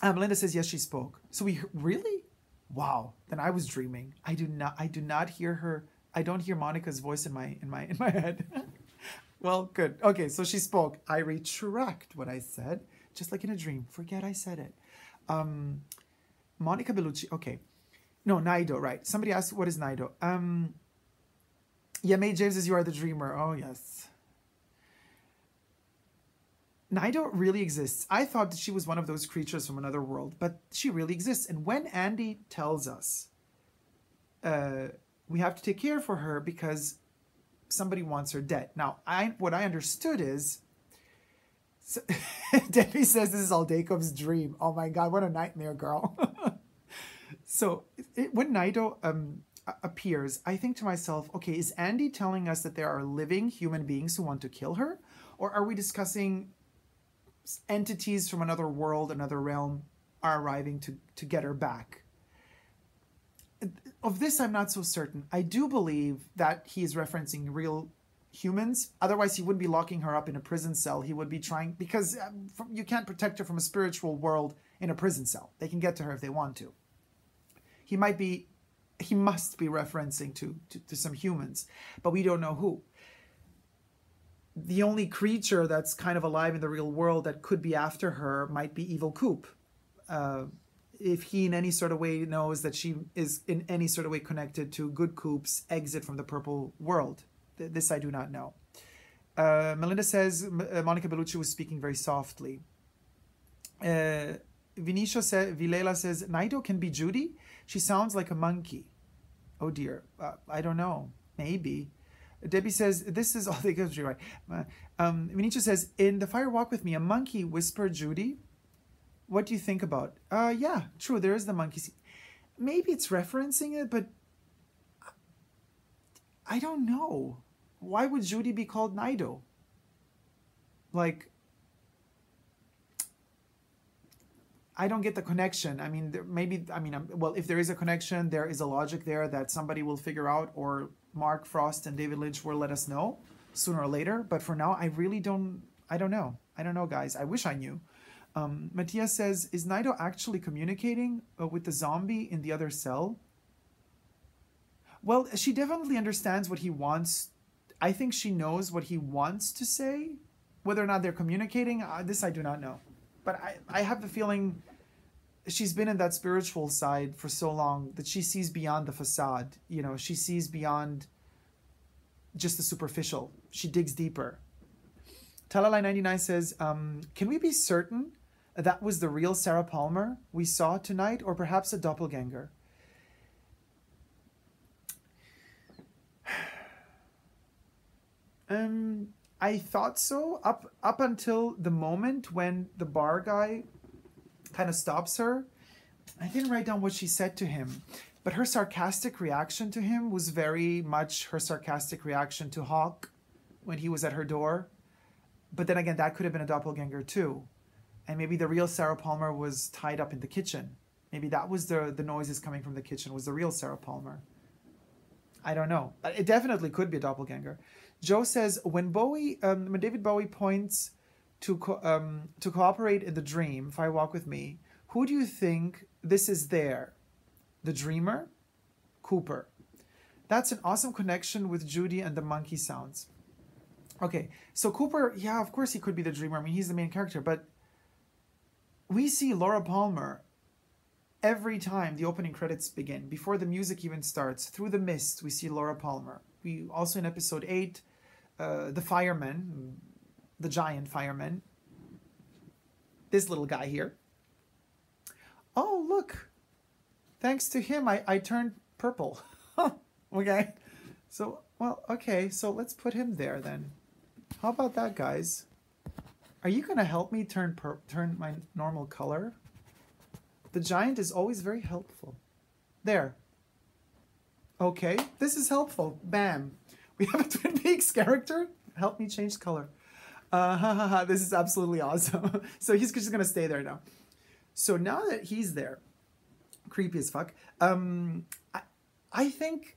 Speaker 1: Melinda says, yes, she spoke. So we really? Wow. Then I was dreaming. I do not hear her. I don't hear Monica's voice in my head. Well, good. Okay, so she spoke. I retract what I said, just like in a dream. Forget I said it. Monica Bellucci. Okay. No, Nido, right. Somebody asked, what is Nido? Yeah, May James says, you are the dreamer. Oh, yes. Nido really exists. I thought that she was one of those creatures from another world, but she really exists. And when Andy tells us we have to take care for her because somebody wants her dead. Now, what I understood is, so, Debbie says this is all Dacob's dream. Oh my God, what a nightmare, girl. So when Nido appears, I think to myself, okay, is Andy telling us that there are living human beings who want to kill her? Or are we discussing entities from another world, another realm are arriving to get her back? Of this, I'm not so certain. I do believe that he is referencing real humans. Otherwise, he wouldn't be locking her up in a prison cell. He would be trying, because you can't protect her from a spiritual world in a prison cell. They can get to her if they want to. He must be referencing to some humans, but we don't know who. The only creature that's kind of alive in the real world that could be after her might be Evil Coop. If he in any sort of way knows that she is in any sort of way connected to Good Coop's exit from the purple world. This I do not know. Melinda says Monica Bellucci was speaking very softly. Vilela says, Nido can be Judy? She sounds like a monkey. Oh dear. I don't know. Maybe. Debbie says, this is all they go through, right? Vinicia says, in The Fire Walk With Me, a monkey whispered Judy. What do you think about? Yeah, true, there is the monkey scene. Maybe it's referencing it, but I don't know. Why would Judy be called Nido? Like, I don't get the connection. I mean, well, if there is a connection, there is a logic there that somebody will figure out, or Mark Frost and David Lynch will let us know sooner or later. But for now, I really don't know. I don't know, guys. I wish I knew. Matthias says, is Nido actually communicating with the zombie in the other cell? Well, she definitely understands what he wants. I think she knows what he wants to say. Whether or not they're communicating, this I do not know. But I have the feeling she's been in that spiritual side for so long that she sees beyond the facade. You know, she sees beyond just the superficial. She digs deeper. Talalai99 says, can we be certain that was the real Sarah Palmer we saw tonight, or perhaps a doppelganger? I thought so up until the moment when the bar guy kind of stops her. I didn't write down what she said to him, but her sarcastic reaction to him was very much her sarcastic reaction to Hawk when he was at her door. But then again, that could have been a doppelganger too. And maybe the real Sarah Palmer was tied up in the kitchen. Maybe that was the noises coming from the kitchen was the real Sarah Palmer. I don't know. It definitely could be a doppelganger. Joe says, when David Bowie points to cooperate in the dream, If I Walk With Me, who do you think this is there? The dreamer? Cooper. That's an awesome connection with Judy and the monkey sounds. Okay, so Cooper, yeah, of course he could be the dreamer. I mean, he's the main character, but we see Laura Palmer every time the opening credits begin, before the music even starts. Through the mist, we see Laura Palmer. We also in episode 8, the fireman, the giant fireman, this little guy here. Oh, look. Thanks to him, I turned purple. Okay. So, well, okay. So let's put him there then. How about that, guys? Are you going to help me turn my normal color? The giant is always very helpful. There. Okay, this is helpful. Bam. We have a Twin Peaks character. Help me change color. This is absolutely awesome. So he's just going to stay there now. So now that he's there, creepy as fuck, I think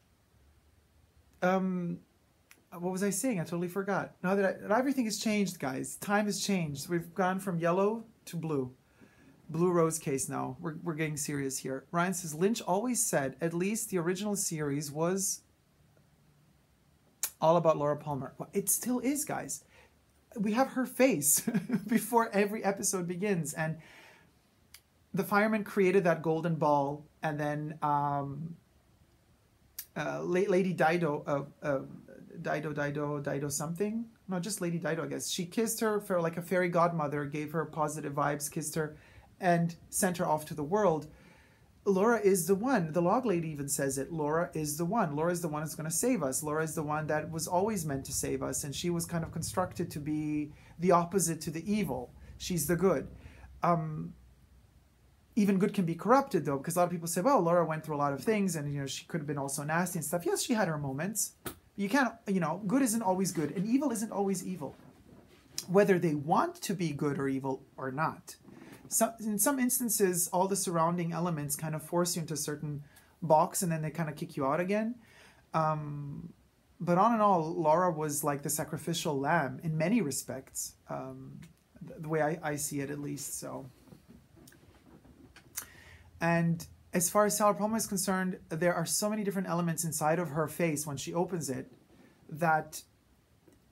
Speaker 1: what was I saying? I totally forgot. Now that everything has changed, guys. Time has changed. We've gone from yellow to blue. Blue Rose case now. We're getting serious here. Ryan says, Lynch always said at least the original series was all about Laura Palmer. Well, it still is, guys. We have her face before every episode begins. And the fireman created that golden ball. And then Lady Dido, Dido something. No, just Lady Dido, I guess. She kissed her for like a fairy godmother, gave her positive vibes, kissed her, and sent her off to the world. Laura is the one. The log lady even says it. Laura is the one. Laura is the one that's going to save us. Laura is the one that was always meant to save us. And she was kind of constructed to be the opposite to the evil. She's the good. Even good can be corrupted, though, because a lot of people say, well, Laura went through a lot of things and, you know, she could have been also nasty and stuff. Yes, she had her moments. You can't, you know, good isn't always good and evil isn't always evil, whether they want to be good or evil or not. In some instances, all the surrounding elements kind of force you into a certain box and then they kind of kick you out again. But on and all, Laura was like the sacrificial lamb in many respects, the way I see it at least. So, and as far as Sarah Palmer is concerned, there are so many different elements inside of her face when she opens it that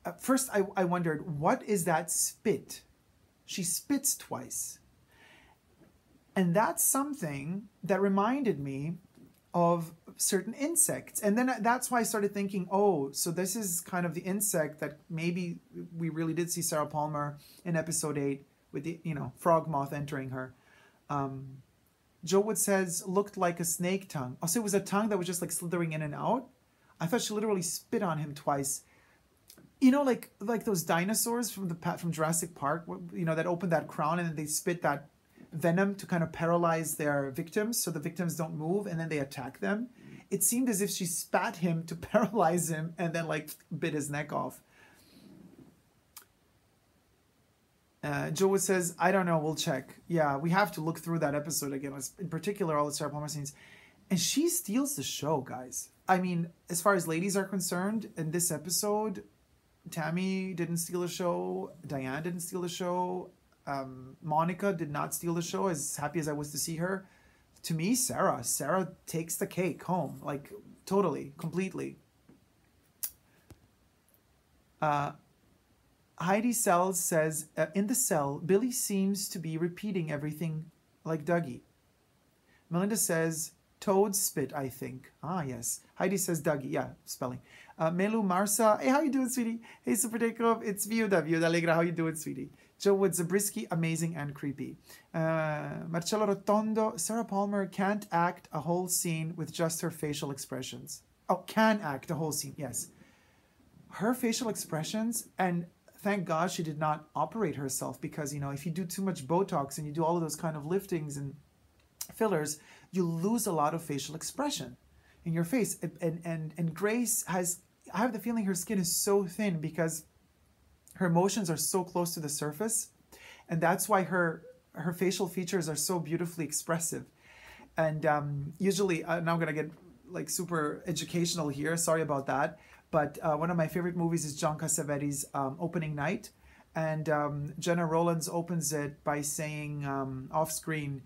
Speaker 1: at first I wondered, what is that spit? She spits twice. And that's something that reminded me of certain insects. And then that's why I started thinking, oh, so this is kind of the insect that maybe we really did see Sarah Palmer in episode 8 with the, you know, frog moth entering her. Joe Wood says, looked like a snake tongue. Also, it was a tongue that was just like slithering in and out. I thought she literally spit on him twice. You know, like those dinosaurs from Jurassic Park, you know, that opened that crown and then they spit that venom to kind of paralyze their victims so the victims don't move and then they attack them. It seemed as if she spat him to paralyze him and then like bit his neck off. Joe says, I don't know, we'll check. Yeah, we have to look through that episode again, in particular all the Sarah Palmer scenes. And she steals the show, guys. I mean, as far as ladies are concerned, in this episode, Tammy didn't steal the show, Diane didn't steal the show, Monica did not steal the show, as happy as I was to see her. To me, Sarah takes the cake home, like totally, completely. Heidi Sells says, in the cell, Billy seems to be repeating everything like Dougie. Melinda says, toad spit, I think. Ah, yes. Heidi says Dougie. Yeah, spelling. Melu Marsa, hey, how you doing, sweetie? Hey, Super Dacob, it's VOW. Allegra, how you doing, sweetie? Joe Wood, Zabriskie, amazing and creepy. Marcello Rotondo, Sarah Palmer can't act a whole scene with just her facial expressions. Oh, can act a whole scene, yes. Her facial expressions, and thank God she did not operate herself, because, you know, if you do too much Botox and you do all of those kind of liftings and fillers, you lose a lot of facial expression in your face. And Grace has, I have the feeling her skin is so thin because her emotions are so close to the surface. And that's why her facial features are so beautifully expressive. And usually, now I'm going to get like super educational here. Sorry about that. But one of my favorite movies is John Cassavetes' Opening Night. And Jenna Rollins opens it by saying off screen,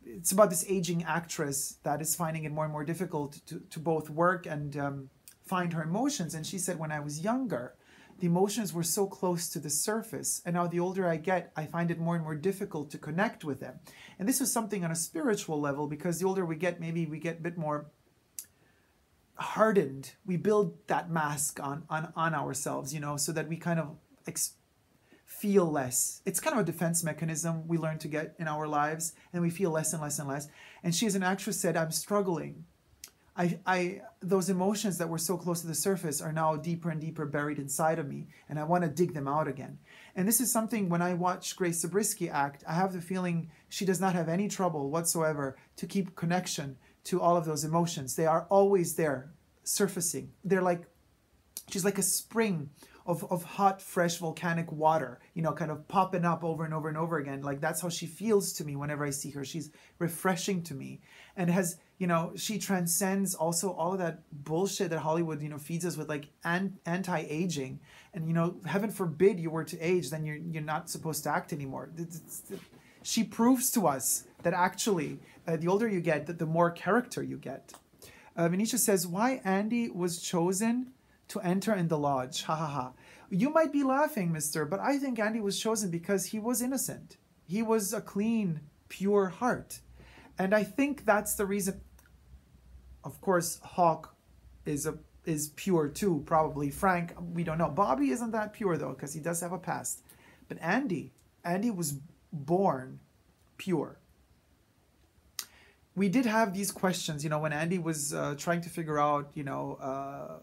Speaker 1: it's about this aging actress that is finding it more and more difficult to both work and find her emotions. And she said, when I was younger, the emotions were so close to the surface. And now the older I get, I find it more and more difficult to connect with them. And this was something on a spiritual level, because the older we get, maybe we get a bit more hardened. We build that mask on ourselves, you know, so that we kind of feel less. It's kind of a defense mechanism we learn to get in our lives, and we feel less and less and less. And she, as an actress, said, I'm struggling. Those emotions that were so close to the surface are now deeper and deeper buried inside of me, and I want to dig them out again. And this is something, when I watch Grace Zabriskie act, I have the feeling she does not have any trouble whatsoever to keep connection to all of those emotions. They are always there, surfacing. They're like, she's like a spring of hot, fresh, volcanic water, you know, kind of popping up over and over and over again. Like, that's how she feels to me whenever I see her. She's refreshing to me, and has, you know, she transcends also all of that bullshit that Hollywood, you know, feeds us with, like anti-aging. And, you know, heaven forbid you were to age, then you're not supposed to act anymore. She proves to us that actually, the older you get, the more character you get. Venetia says, why Andy was chosen to enter in the lodge? Ha ha ha. You might be laughing, mister, but I think Andy was chosen because he was innocent. He was a clean, pure heart. And I think that's the reason. Of course, Hawk is pure too, probably. Frank, we don't know. Bobby isn't that pure, though, because he does have a past. But Andy was born pure. We did have these questions, you know, when Andy was trying to figure out, you know,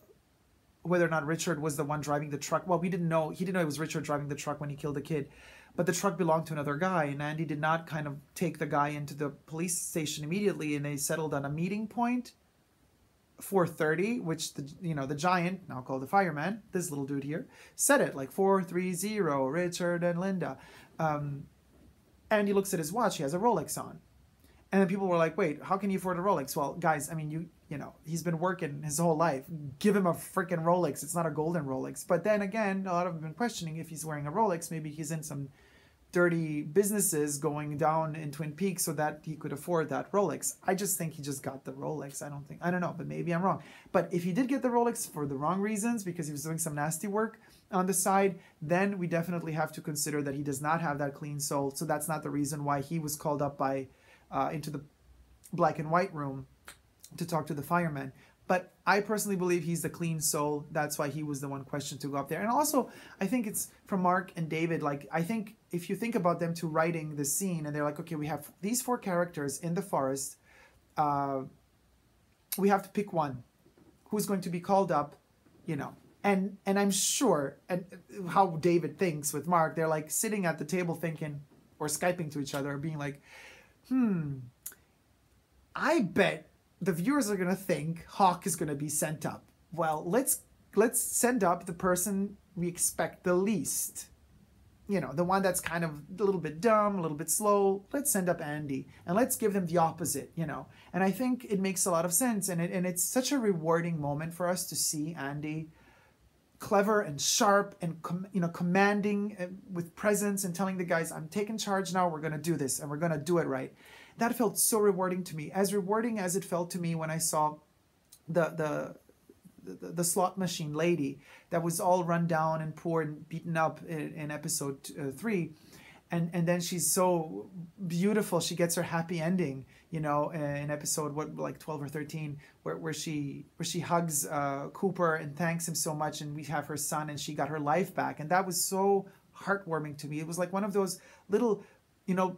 Speaker 1: whether or not Richard was the one driving the truck. Well, we didn't know. He didn't know it was Richard driving the truck when he killed the kid. But the truck belonged to another guy, and Andy did not kind of take the guy into the police station immediately, and they settled on a meeting point, 4:30, which the giant, now called the fireman, this little dude here, said it like 4:30, Richard and Linda. Andy looks at his watch. He has a Rolex on. And then people were like, wait, how can you afford a Rolex? Well, guys, I mean, you know, he's been working his whole life. Give him a freaking Rolex. It's not a golden Rolex. But then again, a lot of them have been questioning if he's wearing a Rolex. Maybe he's in some dirty businesses going down in Twin Peaks so that he could afford that Rolex. I just think he just got the Rolex. I don't know, but maybe I'm wrong. But if he did get the Rolex for the wrong reasons, because he was doing some nasty work on the side, then we definitely have to consider that he does not have that clean soul. So that's not the reason why he was called up by into the black and white room to talk to the firemen. But I personally believe he's the clean soul. That's why he was the one questioned to go up there. And also, I think it's from Mark and David. Like, I think if you think about them two writing the scene, and they're like, okay, we have these 4 characters in the forest. We have to pick one who's going to be called up, you know. And I'm sure, and how David thinks with Mark, they're like sitting at the table thinking, or Skyping to each other, or being like, I bet the viewers are going to think Hawk is going to be sent up. Well, let's send up the person we expect the least. You know, the one that's kind of a little bit dumb, a little bit slow. Let's send up Andy, and let's give them the opposite, you know. And I think it makes a lot of sense, and it's such a rewarding moment for us to see Andy clever and sharp and commanding with presence and telling the guys, I'm taking charge now, we're going to do this, and we're going to do it right. That felt so rewarding to me, as rewarding as it felt to me when I saw the slot machine lady that was all run down and poor and beaten up in episode 3. And then she's so beautiful. She gets her happy ending, you know, in episode, like 12 or 13, where she hugs Cooper and thanks him so much. And we have her son, and she got her life back. And that was so heartwarming to me. It was like one of those little, you know,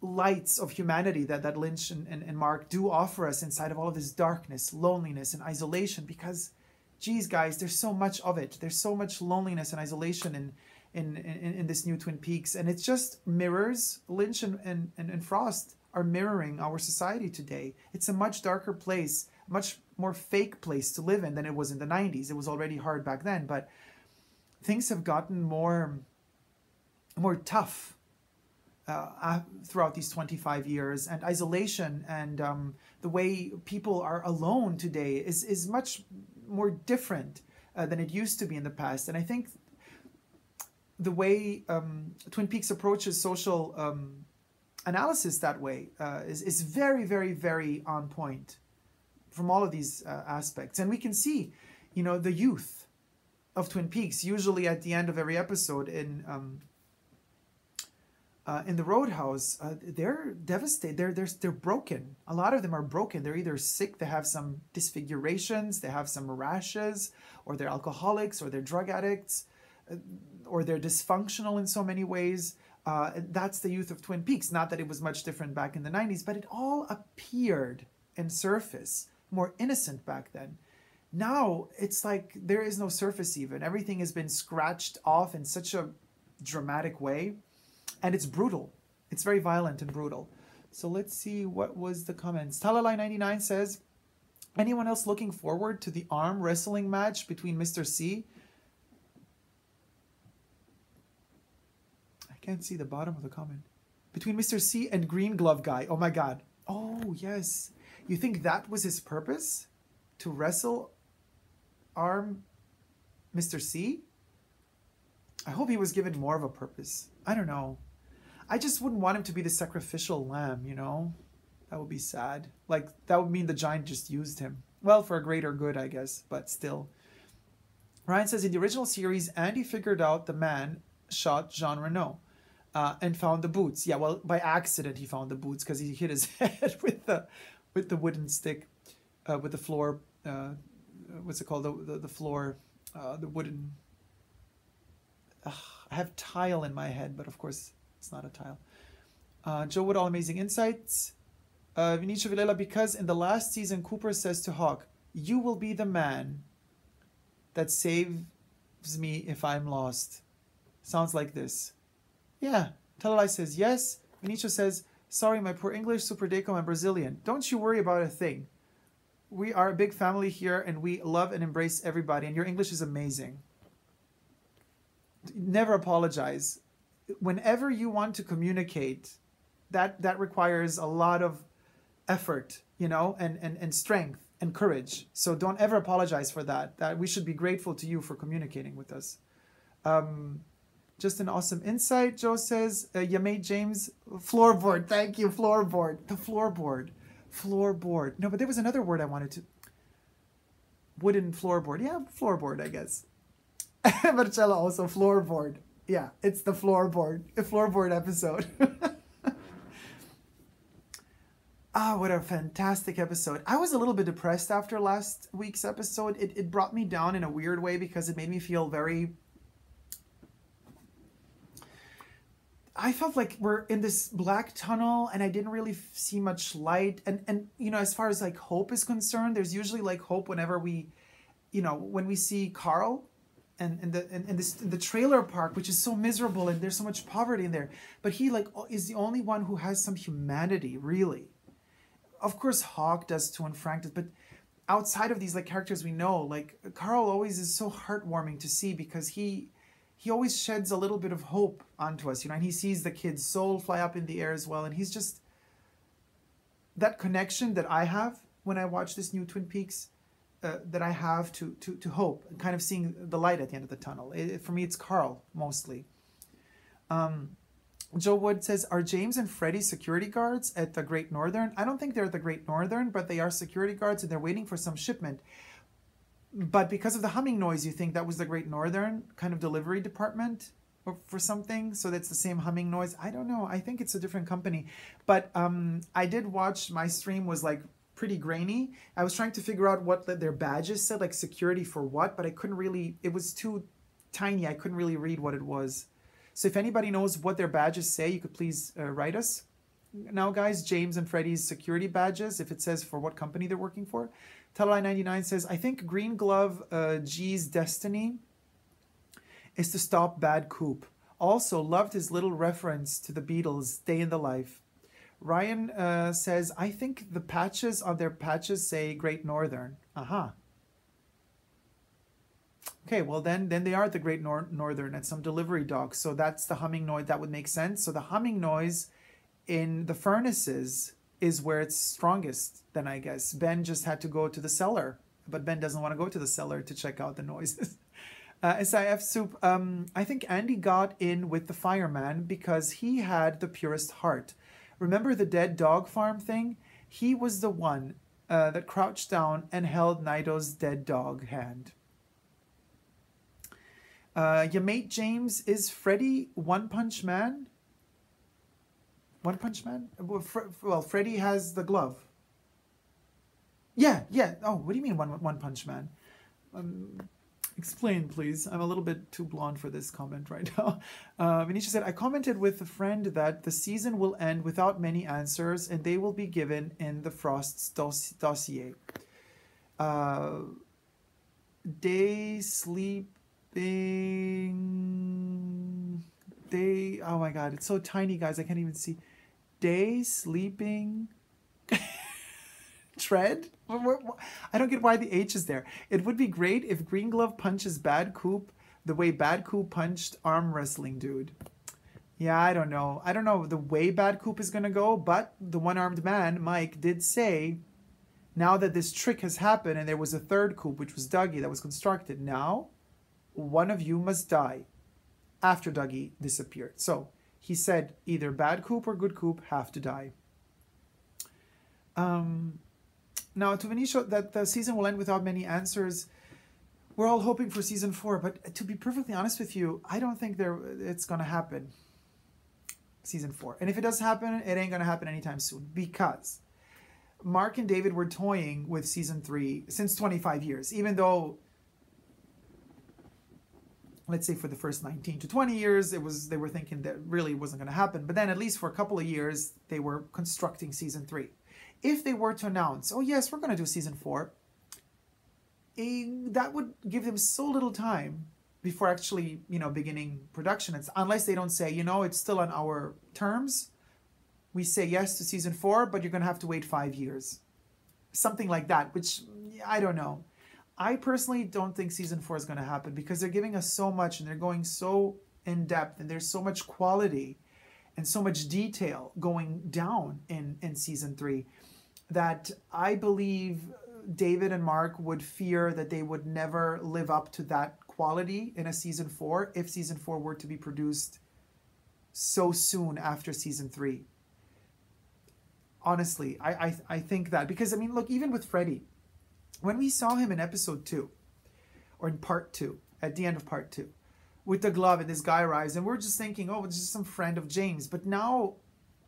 Speaker 1: lights of humanity that Lynch and Mark do offer us inside of all of this darkness, loneliness, and isolation. Because, geez, guys, there's so much of it. There's so much loneliness and isolation in this new Twin Peaks, and it just mirrors. Lynch and Frost are mirroring our society today. It's a much darker place, much more fake place to live in than it was in the 90s. It was already hard back then, but things have gotten more tough throughout these 25 years, and isolation and the way people are alone today is much more different than it used to be in the past. And I think the way Twin Peaks approaches social analysis that way is very, very, very on point from all of these aspects. And we can see, you know, the youth of Twin Peaks, usually at the end of every episode in the Roadhouse, they're devastated. They're broken. A lot of them are broken. They're either sick, they have some disfigurations, they have some rashes, or they're alcoholics, or they're drug addicts, or they're dysfunctional in so many ways. That's the youth of Twin Peaks. Not that it was much different back in the 90s, but it all appeared in surface more innocent back then. Now it's like there is no surface even. Everything has been scratched off in such a dramatic way. And it's brutal. It's very violent and brutal. So let's see, what was the comments. Talalai99 says, anyone else looking forward to the arm wrestling match between Mr. C? I can't see the bottom of the comment. Between Mr. C and Green Glove Guy. Oh my God. Oh, yes. You think that was his purpose? To wrestle arm Mr. C? I hope he was given more of a purpose. I don't know. I just wouldn't want him to be the sacrificial lamb, you know? That would be sad. Like, that would mean the giant just used him. Well, for a greater good, I guess, but still. Ryan says, in the original series, Andy figured out the man shot Jean Reno and found the boots. Yeah, well, by accident he found the boots because he hit his head with the wooden stick, with the floor, what's it called? The floor, the wooden... I have tile in my head, but of course it's not a tile. Joe Wood, all amazing insights. Vinicio Villela, because in the last season, Cooper says to Hawk, you will be the man that saves me if I'm lost. Sounds like this. Yeah. Talalai says, yes. Vinicio says, sorry, my poor English, Super Dacob, I'm Brazilian. Don't you worry about a thing. We are a big family here, and we love and embrace everybody, and your English is amazing. Never apologize. Whenever you want to communicate, that requires a lot of effort, you know, and strength and courage. So don't ever apologize for that. That we should be grateful to you for communicating with us. Just an awesome insight, Joe says. You made James floorboard. Thank you, floorboard. The floorboard. Floorboard. No, but there was another word I wanted to... Wooden floorboard. Yeah, floorboard, I guess. Marcella also, floorboard. Yeah, it's the floorboard. A floorboard episode. Ah, what a fantastic episode. I was a little bit depressed after last week's episode. It brought me down in a weird way because it made me feel very... I felt like we're in this black tunnel and I didn't really see much light. And you know, as far as like hope is concerned, there's usually like hope whenever we, you know, when we see Carl and the trailer park, which is so miserable and there's so much poverty in there. But he like is the only one who has some humanity, really. Of course, Hawk does too, and Frank does, but outside of these like characters we know, like Carl always is so heartwarming to see because he always sheds a little bit of hope onto us, you know, and he sees the kid's soul fly up in the air as well, and he's just that connection that I have when I watch this new Twin Peaks, that I have to hope and kind of seeing the light at the end of the tunnel. For me, it's Carl mostly. Joe Wood says, are James and Freddie security guards at the Great Northern? I don't think they're at the Great Northern, but they are security guards and they're waiting for some shipment. But because of the humming noise, you think that was the Great Northern kind of delivery department or for something? So that's the same humming noise? I don't know. I think it's a different company. But I did watch, my stream was like pretty grainy. I was trying to figure out what their badges said, like security for what, but I couldn't really, it was too tiny. I couldn't really read what it was. So if anybody knows what their badges say, you could please write us. Now, guys, James and Freddie's security badges, if it says for what company they're working for. Telai99 says, I think Green Glove G's destiny is to stop Bad Coop. Also, loved his little reference to the Beatles' Day in the Life. Ryan says, I think the patches on their patches say Great Northern. Aha. Okay, well then they are at the Great Northern at some delivery dock. So that's the humming noise. That would make sense. So the humming noise in the furnaces is where it's strongest, then I guess. Ben just had to go to the cellar, but Ben doesn't want to go to the cellar to check out the noises. SIF Soup, I think Andy got in with the fireman because he had the purest heart. Remember the dead dog farm thing? He was the one that crouched down and held Nido's dead dog hand. Your mate James, is Freddy One Punch Man? One Punch Man? Well, Freddy has the glove. Yeah. Oh, what do you mean One Punch Man? Explain, please. I'm a little bit too blonde for this comment right now. Venetia said, I commented with a friend that the season will end without many answers and they will be given in the Frost's dossier. Day sleeping... Oh my god, it's so tiny, guys. I can't even see. Day sleeping... Tread? I don't get why the H is there. It would be great if Green Glove punches Bad Coop the way Bad Coop punched Arm Wrestling Dude. Yeah, I don't know. I don't know the way Bad Coop is going to go, but the one-armed man, Mike, did say Now that this trick has happened and there was a third coop, which was Dougie, that was constructed, now one of you must die after Dougie disappeared. So he said either bad coop or good coop have to die. Now, to Venetia, that the season will end without many answers. We're all hoping for season 4, but to be perfectly honest with you, I don't think it's going to happen. Season 4. And if it does happen, it ain't going to happen anytime soon, because Mark and David were toying with season 3 since 25 years, even though, let's say for the first 19 to 20 years, they were thinking that really wasn't going to happen. But then at least for a couple of years, they were constructing season 3. If they were to announce, oh yes, we're going to do season 4, that would give them so little time before actually, beginning production. Unless they don't say, it's still on our terms. We say yes to season 4, but you're going to have to wait 5 years. Something like that, which I don't know. I personally don't think season 4 is going to happen because they're giving us so much and they're going so in depth and there's so much quality and so much detail going down in season 3 that I believe David and Mark would fear that they would never live up to that quality in a season 4 if season 4 were to be produced so soon after season 3. Honestly, I think that, because look, even with Freddie, when we saw him in episode 2 or in part 2, at the end of part 2, with the glove and this guy arrives and we're just thinking, oh, it's just some friend of James. But now,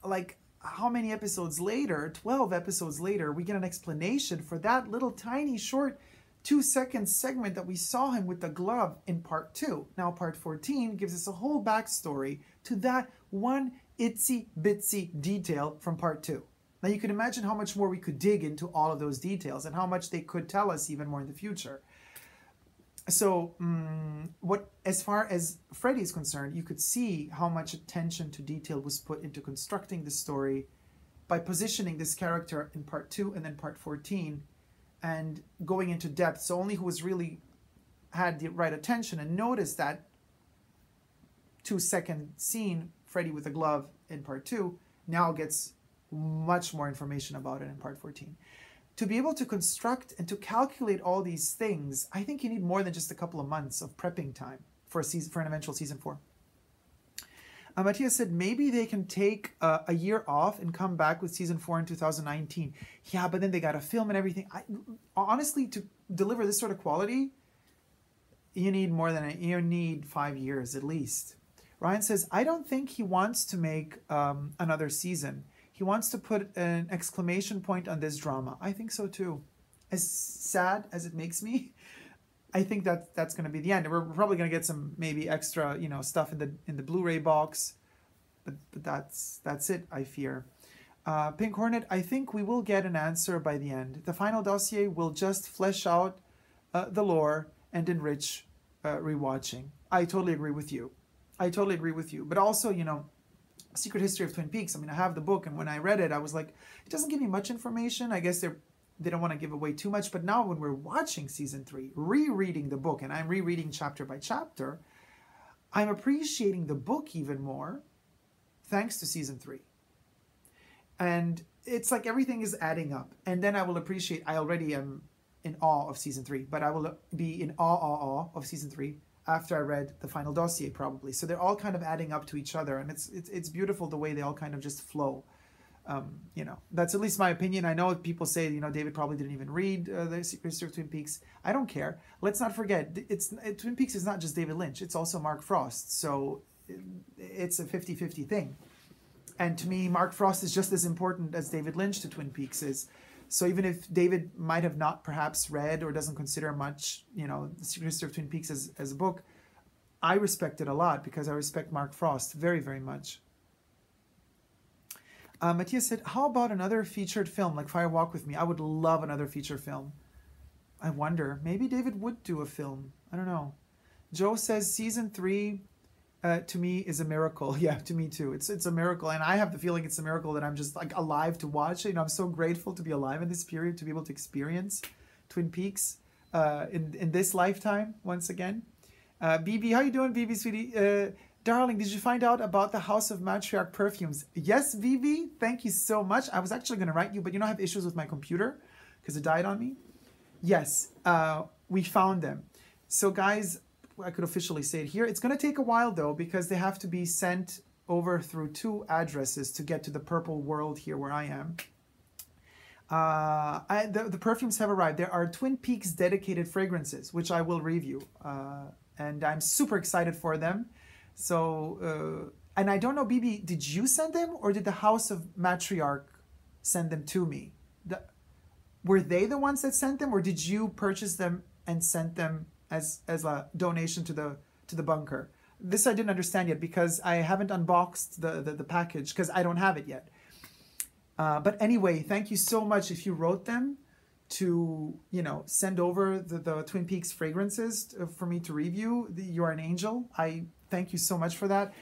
Speaker 1: like, how many episodes later, 12 episodes later, we get an explanation for that little tiny short 2-second segment that we saw him with the glove in part 2. Now part 14 gives us a whole backstory to that one itsy bitsy detail from part 2. Now you can imagine how much more we could dig into all of those details and how much they could tell us even more in the future. So as far as Freddie is concerned, you could see how much attention to detail was put into constructing the story by positioning this character in part 2 and then part 14 and going into depth. So only who was really had the right attention and noticed that 2-second scene, Freddie with a glove in part 2, now gets much more information about it in part 14. To be able to construct and to calculate all these things, I think you need more than just a couple of months of prepping time for an eventual season 4. Matthias said maybe they can take a year off and come back with season 4 in 2019. Yeah, but then they got to film and everything. Honestly, to deliver this sort of quality, you need 5 years at least. Ryan says, I don't think he wants to make another season. He wants to put an exclamation point on this drama. I think so too. As sad as it makes me, I think that's going to be the end. We're probably going to get some maybe extra, stuff in the Blu-ray box, but that's it. I fear. Pink Hornet, I think we will get an answer by the end. The final dossier will just flesh out the lore and enrich rewatching. I totally agree with you. But also, Secret History of Twin Peaks. I have the book, and when I read it, I was like, it doesn't give me much information. I guess they don't want to give away too much. But now when we're watching season 3, rereading the book, and I'm rereading chapter by chapter, I'm appreciating the book even more thanks to season 3. And it's like everything is adding up. And then I will appreciate, I already am in awe of season 3, but I will be in awe of season 3 after I read the final dossier, probably. So they're all kind of adding up to each other, and it's beautiful the way they all kind of just flow. That's at least my opinion. I know people say, David probably didn't even read the Secret History of Twin Peaks. I don't care. Let's not forget, Twin Peaks is not just David Lynch. It's also Mark Frost. So it's a 50-50 thing. And to me, Mark Frost is just as important as David Lynch to Twin Peaks is. So even if David might have not perhaps read or doesn't consider much, the Secret History of Twin Peaks as a book, I respect it a lot because I respect Mark Frost very, very much. Matthias said, how about another featured film like Fire Walk With Me? I would love another feature film. I wonder, maybe David would do a film. I don't know. Joe says season 3 to me is a miracle. Yeah, to me too. It's a miracle, and I have the feeling it's a miracle that I'm just like alive to watch it. I'm so grateful to be alive in this period, to be able to experience Twin Peaks in this lifetime once again. BB, how you doing, BB, sweetie? Darling, did you find out about the House of Matriarch perfumes? Yes, BB, thank you so much. I was actually going to write you, but I have issues with my computer. because it died on me. Yes, we found them. So guys, I could officially say it here. It's going to take a while though, because they have to be sent over through 2 addresses to get to the purple world here where I am. The perfumes have arrived. There are Twin Peaks dedicated fragrances, which I will review. And I'm super excited for them. So, and I don't know, Bibi, did you send them or did the House of Matriarch send them to me? Were they the ones that sent them, or did you purchase them and sent them as a donation to the bunker? This I didn't understand yet because I haven't unboxed the package because I don't have it yet. But anyway, thank you so much if you wrote them to, you know, send over the Twin Peaks fragrances for me to review. You are an angel. I thank you so much for that.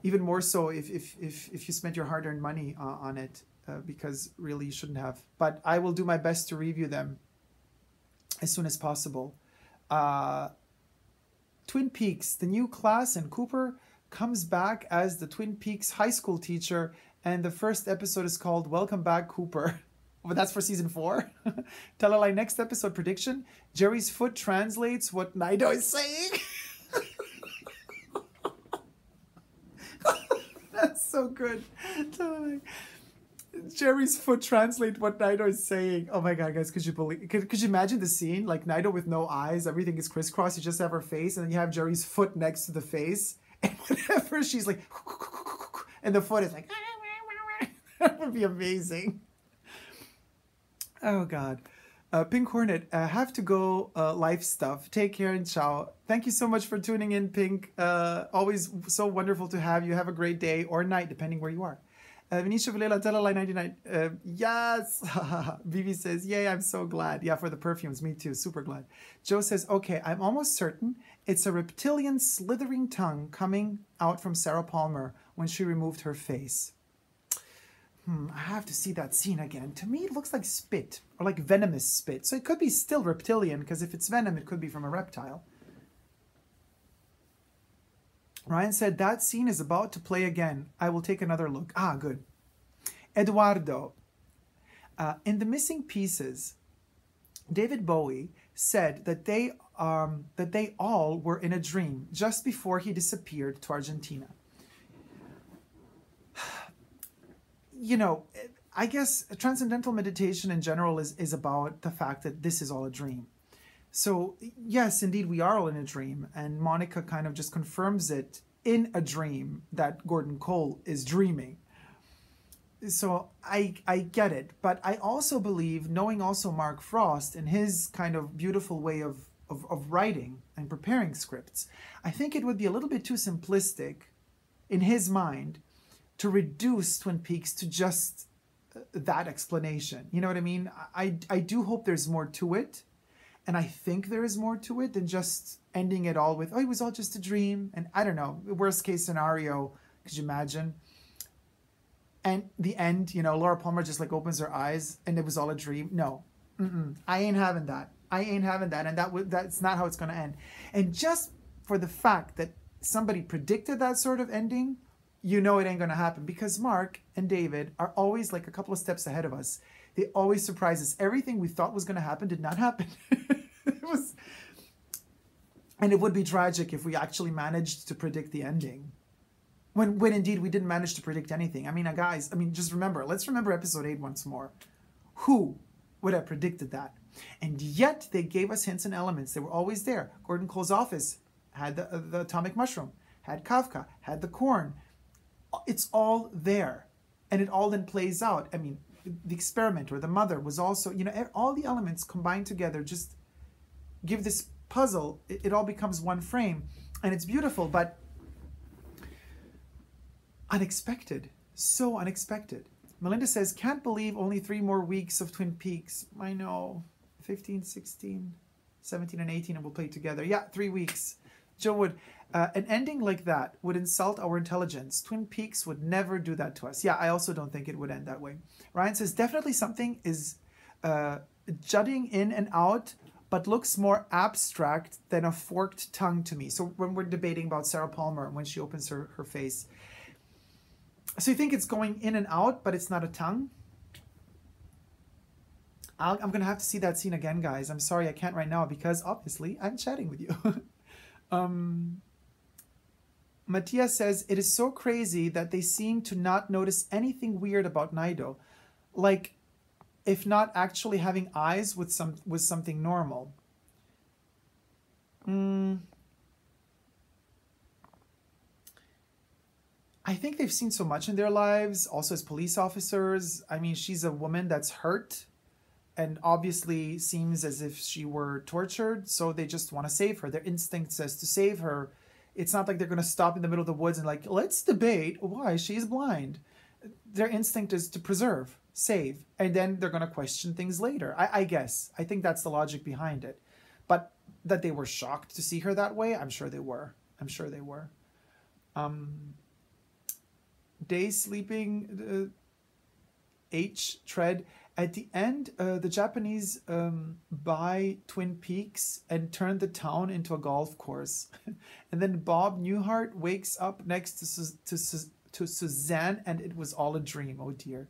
Speaker 1: Even more so if you spent your hard-earned money on it, because really you shouldn't have. But I will do my best to review them as soon as possible. Twin Peaks, the new class, and Cooper comes back as the Twin Peaks high school teacher, and the first episode is called Welcome Back, Cooper. But that's for season 4. Talalai, next episode prediction. Jerry's foot translates what Nido is saying. That's so good. Talalai. Jerry's foot translate what Nido is saying. Oh my god, guys, could you imagine the scene? Like Nido with no eyes, everything is crisscross, you just have her face, and then you have Jerry's foot next to the face, and whenever she's like, and the foot is like, that would be amazing. Oh god. Pink Hornet, have to go, life stuff. Take care and ciao. Thank you so much for tuning in, Pink. Always so wonderful to have you. Have a great day or night, depending where you are. Venetia Valela, Talalai 99. Yes. Vivi says, yay, I'm so glad. Yeah, for the perfumes. Me too. Super glad. Joe says, okay, I'm almost certain it's a reptilian slithering tongue coming out from Sarah Palmer when she removed her face. I have to see that scene again. To me, it looks like spit, or like venomous spit. So it could be still reptilian, because if it's venom, it could be from a reptile. Ryan said, that scene is about to play again. I will take another look. Ah, good. Eduardo. In The Missing Pieces, David Bowie said that they all were in a dream just before he disappeared to Argentina. You know, I guess transcendental meditation in general is about the fact that this is all a dream. So yes, indeed, we are all in a dream, and Monica kind of just confirms it in a dream that Gordon Cole is dreaming. So I get it, but I also believe, knowing also Mark Frost and his kind of beautiful way of writing and preparing scripts, I think it would be a little bit too simplistic in his mind to reduce Twin Peaks to just that explanation. You know what I mean? I do hope there's more to it. And I think there is more to it than just ending it all with, oh, it was all just a dream. And I don't know, worst case scenario, could you imagine? And the end, you know, Laura Palmer just like opens her eyes and it was all a dream. No, I ain't having that. I ain't having that. And that's not how it's going to end. And just for the fact that somebody predicted that sort of ending, you know it ain't going to happen, because Mark and David are always like a couple of steps ahead of us. They always surprise us. Everything we thought was going to happen did not happen. And it would be tragic if we actually managed to predict the ending. When indeed we didn't manage to predict anything. I mean, guys, just remember, let's remember episode 8 once more. Who would have predicted that? And yet they gave us hints and elements. They were always there. Gordon Cole's office had the atomic mushroom, had Kafka, had the corn. It's all there. And it all then plays out. I mean, the experiment or the mother was also, you know, all the elements combined together just give this puzzle. It all becomes one frame. And it's beautiful, but unexpected. So unexpected. Melinda says, can't believe only 3 more weeks of Twin Peaks. I know. 15, 16, 17, and 18, and we'll play together. Yeah, 3 weeks. Joe Wood, an ending like that would insult our intelligence. Twin Peaks would never do that to us. Yeah, I also don't think it would end that way. Ryan says, definitely something is jutting in and out, but looks more abstract than a forked tongue to me. So when we're debating about Sarah Palmer, when she opens her face. So you think it's going in and out, but it's not a tongue? I'm gonna have to see that scene again, guys. I'm sorry I can't right now because obviously I'm chatting with you. Matthias says, it is so crazy that they seem to not notice anything weird about Naido. Like, if not actually having eyes with something normal. I think they've seen so much in their lives, also as police officers. I mean, she's a woman that's hurt and obviously seems as if she were tortured, so they just want to save her. Their instinct says to save her. It's not like they're going to stop in the middle of the woods and like, let's debate why she's blind. Their instinct is to preserve, save, and then they're going to question things later. I guess. I think that's the logic behind it. But that they were shocked to see her that way, I'm sure they were. I'm sure they were. Day sleeping, H tread. At the end, the Japanese buy Twin Peaks and turn the town into a golf course. And then Bob Newhart wakes up next to Suzanne and it was all a dream. Oh dear.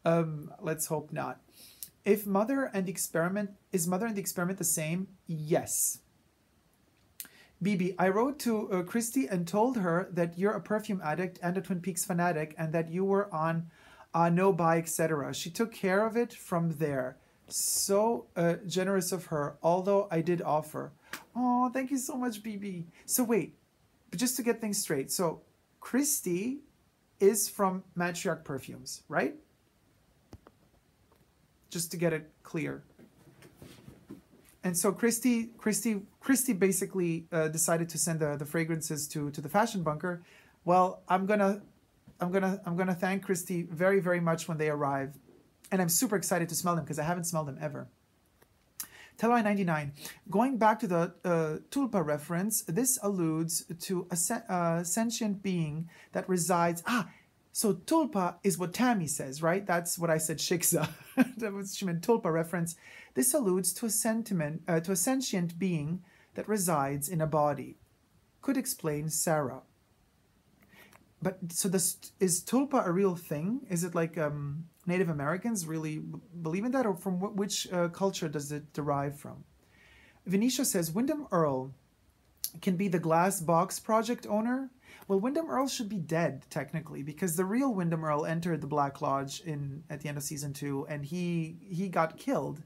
Speaker 1: Let's hope not. Is Mother and the Experiment the same? Yes. BB, I wrote to Christy and told her that you're a perfume addict and a Twin Peaks fanatic and that you were on no buy, etc. She took care of it from there. So generous of her, although I did offer. Oh, thank you so much, BB. So wait, just to get things straight. So Christy is from Matriarch Perfumes, right? Just to get it clear. And so Christy basically decided to send the fragrances to the fashion bunker. Well, I'm gonna thank Christy very, very much when they arrive, and I'm super excited to smell them because I haven't smelled them ever. Teloi 99, going back to the tulpa reference, this alludes to a sentient being that resides. So tulpa is what Tammy says, right? That's what I said. Shiksa. That was she meant tulpa reference. This alludes to a sentient being that resides in a body. Could explain Sarah. But so is tulpa a real thing? Is it like Native Americans really believe in that, or from which culture does it derive from? Venetia says Wyndham Earl can be the Glass Box project owner. Well, Wyndham Earl should be dead technically because the real Wyndham Earl entered the Black Lodge at the end of season 2, and he got killed.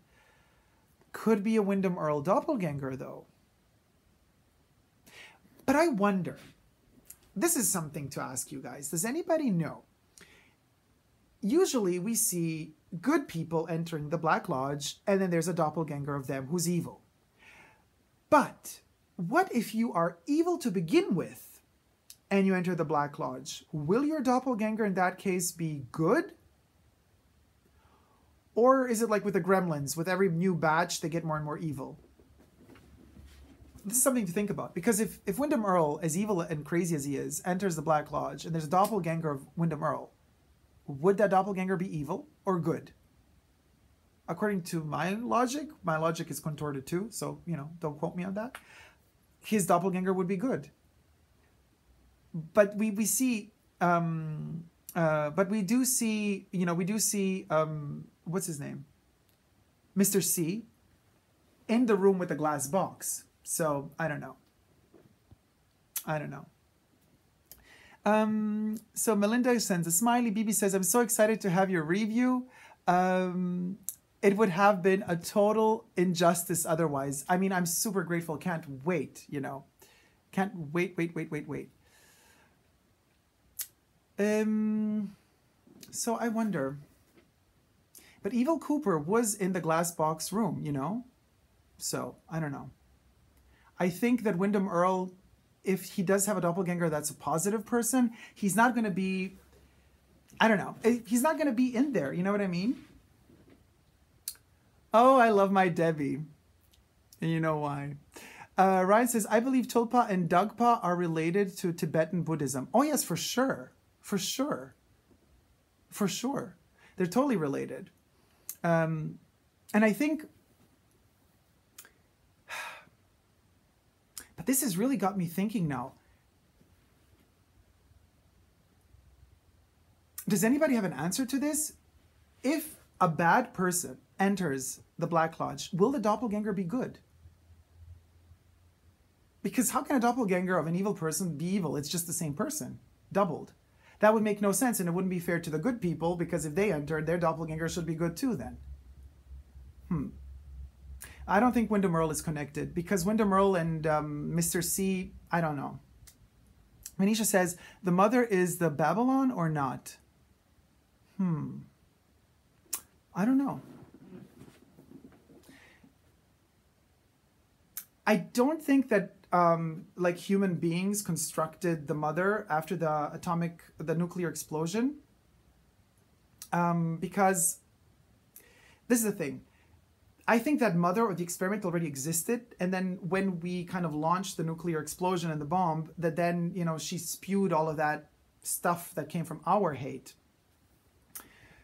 Speaker 1: Could be a Wyndham Earl doppelganger though. But I wonder. This is something to ask you guys. Does anybody know? Usually we see good people entering the Black Lodge, and then there's a doppelganger of them who's evil. But what if you are evil to begin with, and you enter the Black Lodge? Will your doppelganger in that case be good? Or is it like with the Gremlins? With every new batch, they get more and more evil. This is something to think about. Because if Wyndham Earl, as evil and crazy as he is, enters the Black Lodge, and there's a doppelganger of Wyndham Earl, would that doppelganger be evil or good? According to my logic is contorted too, so, don't quote me on that. His doppelganger would be good. But we do see, what's his name? Mr. C in the room with the glass box. So, I don't know. So Melinda sends a smiley. BB says, I'm so excited to have your review. It would have been a total injustice otherwise. I mean, I'm super grateful. Can't wait, Can't wait. So I wonder. But Evil Cooper was in the glass box room, So, I don't know. I think that Wyndham Earl, if he does have a doppelganger that's a positive person, he's not going to be, I don't know. He's not going to be in there. You know what I mean? Oh, I love my Debbie. And you know why. Ryan says, I believe Tulpa and Dagpa are related to Tibetan Buddhism. Oh, yes, for sure. For sure. They're totally related. And I think... But this has really got me thinking now. Does anybody have an answer to this? If a bad person enters the Black Lodge, will the doppelganger be good? Because how can a doppelganger of an evil person be evil? It's just the same person, doubled. That would make no sense, and it wouldn't be fair to the good people, because if they entered, their doppelganger should be good too then. I don't think Wyndham Earl is connected, because Wyndham Earl and Mr. C, I don't know. Manisha says, the mother is the Babylon or not? I don't know. I don't think that like human beings constructed the mother after the nuclear explosion. Because this is the thing. I think that mother or the experiment already existed, and then when we kind of launched the nuclear explosion and the bomb, that then, you know, she spewed all of that stuff that came from our hate.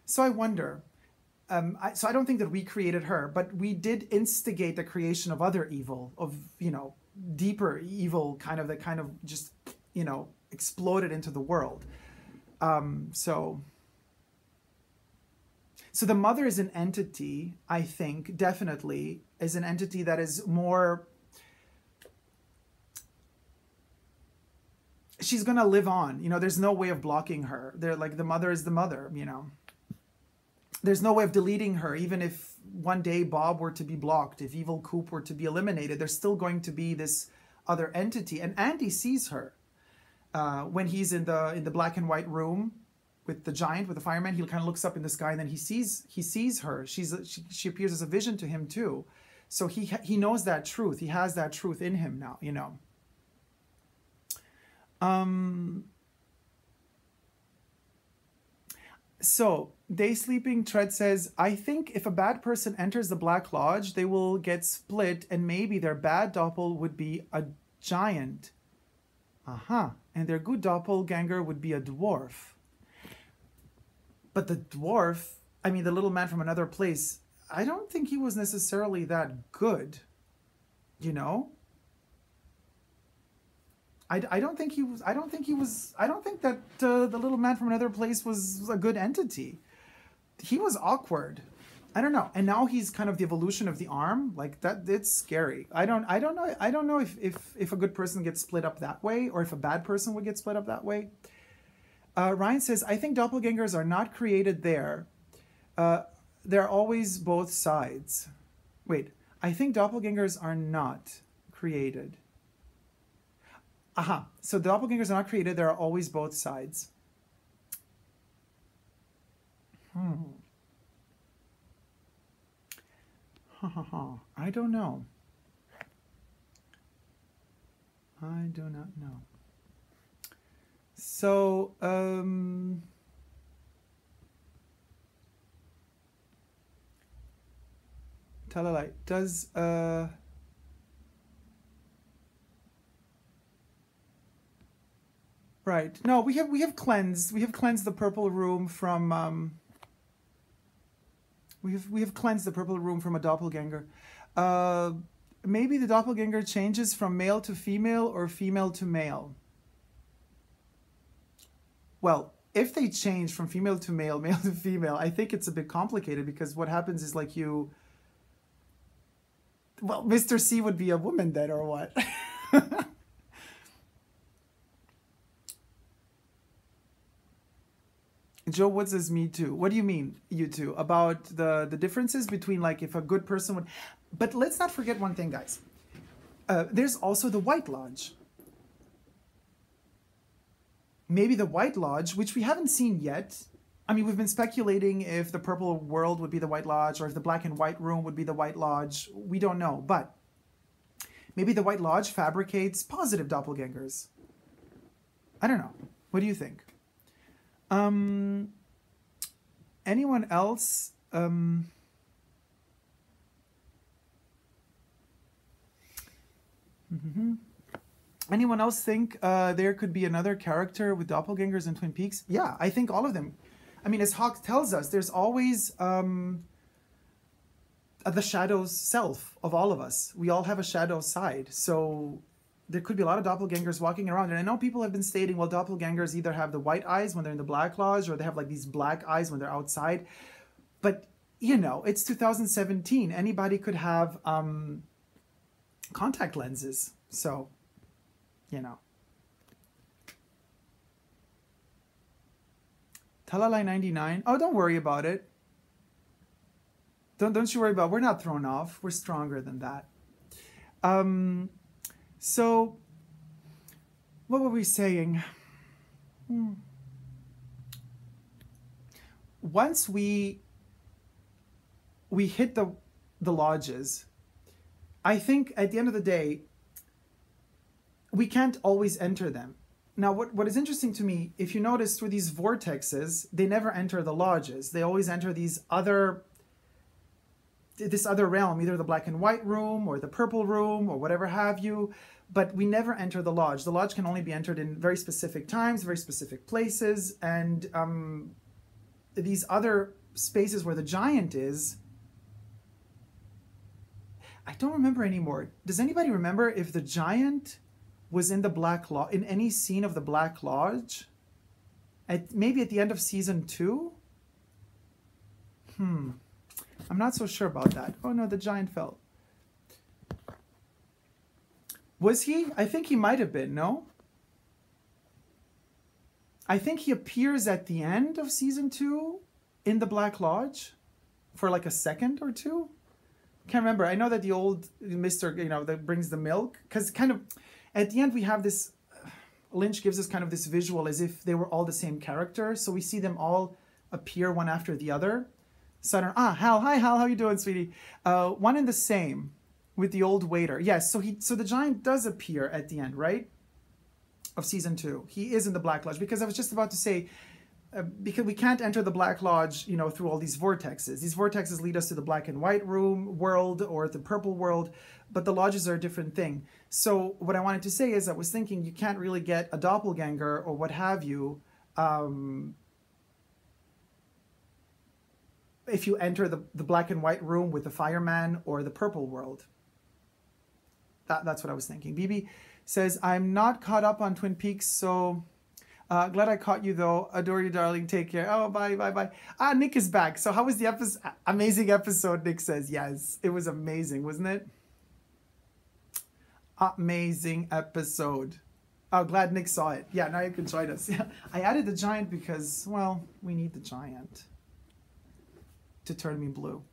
Speaker 1: So I wonder, so I don't think that we created her, but we did instigate the creation of other evil, of, you know, deeper evil, kind of that kind of just, you know, exploded into the world. So the mother is an entity, I think, definitely, is an entity that is more... She's going to live on. You know, there's no way of blocking her. They're like, the mother is the mother, you know. There's no way of deleting her, even if one day Bob were to be blocked, if Evil Coop were to be eliminated, there's still going to be this other entity. And Andy sees her when he's in the black and white room with the giant, with the fireman. He kind of looks up in the sky, and then he sees her. She appears as a vision to him too. So he knows that truth. He has that truth in him now, you know. So Day Sleeping Tread says, I think if a bad person enters the Black Lodge, they will get split, and maybe their bad doppel would be a giant. And their good doppelganger would be a dwarf. But the dwarf, I mean, the little man from another place, I don't think he was necessarily that good, you know? I don't think that the little man from another place was a good entity. He was awkward. I don't know. And now he's kind of the evolution of the arm. Like that, it's scary. I don't know if a good person gets split up that way, or if a bad person would get split up that way. Ryan says, I think doppelgangers are not created there. They're always both sides. Wait, I think doppelgangers are not created. So doppelgangers are not created. There are always both sides. I don't know. I do not know. So, Talalai, does, right. No, we have cleansed the purple room from, we have cleansed the purple room from a doppelganger. Maybe the doppelganger changes from male to female or female to male. Well, if they change from female to male, male to female, I think it's a bit complicated, because what happens is like well, Mr. C would be a woman then, or what? Joe Woods says, me too. What do you mean, you two? About the differences between, like, if a good person would... But let's not forget one thing, guys. There's also the White Lodge. Maybe the White Lodge, which we haven't seen yet. I mean, we've been speculating if the purple world would be the White Lodge, or if the black and white room would be the White Lodge. We don't know. But maybe the White Lodge fabricates positive doppelgangers. I don't know. What do you think? Anyone else? Anyone else think there could be another character with doppelgangers in Twin Peaks? Yeah, I think all of them. I mean, as Hawk tells us, there's always the shadow's self of all of us. We all have a shadow side. So there could be a lot of doppelgangers walking around. And I know people have been stating, well, doppelgangers either have the white eyes when they're in the Black Lodge, or they have like these black eyes when they're outside. But you know, it's 2017. Anybody could have contact lenses. So, you know. Talalai 99. Oh, don't worry about it. Don't you worry about it. We're not thrown off. We're stronger than that. So, what were we saying? Once we hit the lodges, I think at the end of the day, we can't always enter them. Now, what is interesting to me, if you notice through these vortexes, they never enter the lodges. They always enter this other realm, either the black and white room or the purple room or whatever have you, but we never enter the lodge. The lodge can only be entered in very specific times, very specific places, and these other spaces where the giant is, I don't remember anymore. Does anybody remember if the giant was in the Black Lodge, in any scene of the Black Lodge? Maybe at the end of season 2? I'm not so sure about that. Oh no, the giant fell. Was he? I think he might have been, no? I think he appears at the end of season 2 in the Black Lodge for like a second or two. Can't remember. I know that the old Mr., you know, that brings the milk, because kind of at the end we have this, Lynch gives us kind of this visual as if they were all the same character. So we see them all appear one after the other. So Hal, hi Hal, how you doing, sweetie? One and the same with the old waiter. Yes, so the giant does appear at the end, right? Of season 2. He is in the Black Lodge, because I was just about to say, because we can't enter the Black Lodge, you know, through all these vortexes. These vortexes lead us to the black and white room world or the purple world, but the lodges are a different thing. So what I wanted to say is I was thinking you can't really get a doppelganger or what have you if you enter the black and white room with the fireman or the purple world. That's what I was thinking. BB says, I'm not caught up on Twin Peaks, so glad I caught you though. Adore you, darling. Take care. Oh, bye. Nick is back. So how was the episode? Amazing episode, Nick says. Yes, it was amazing, wasn't it? Amazing episode. Oh, glad Nick saw it. Yeah, now you can join us. Yeah, I added the giant because, well, we need the giant to turn me blue.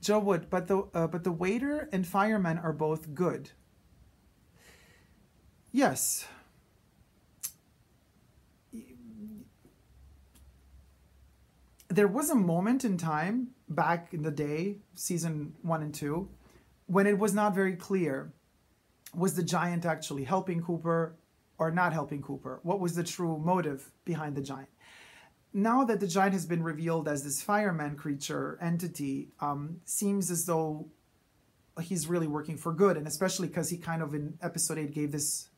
Speaker 1: Joe Wood, but the waiter and fireman are both good. Yes. There was a moment in time back in the day, season 1 and 2, when it was not very clear. Was the giant actually helping Cooper or not helping Cooper? What was the true motive behind the giant? Now that the giant has been revealed as this fireman creature entity, seems as though he's really working for good, and especially because he kind of in episode 8 gave this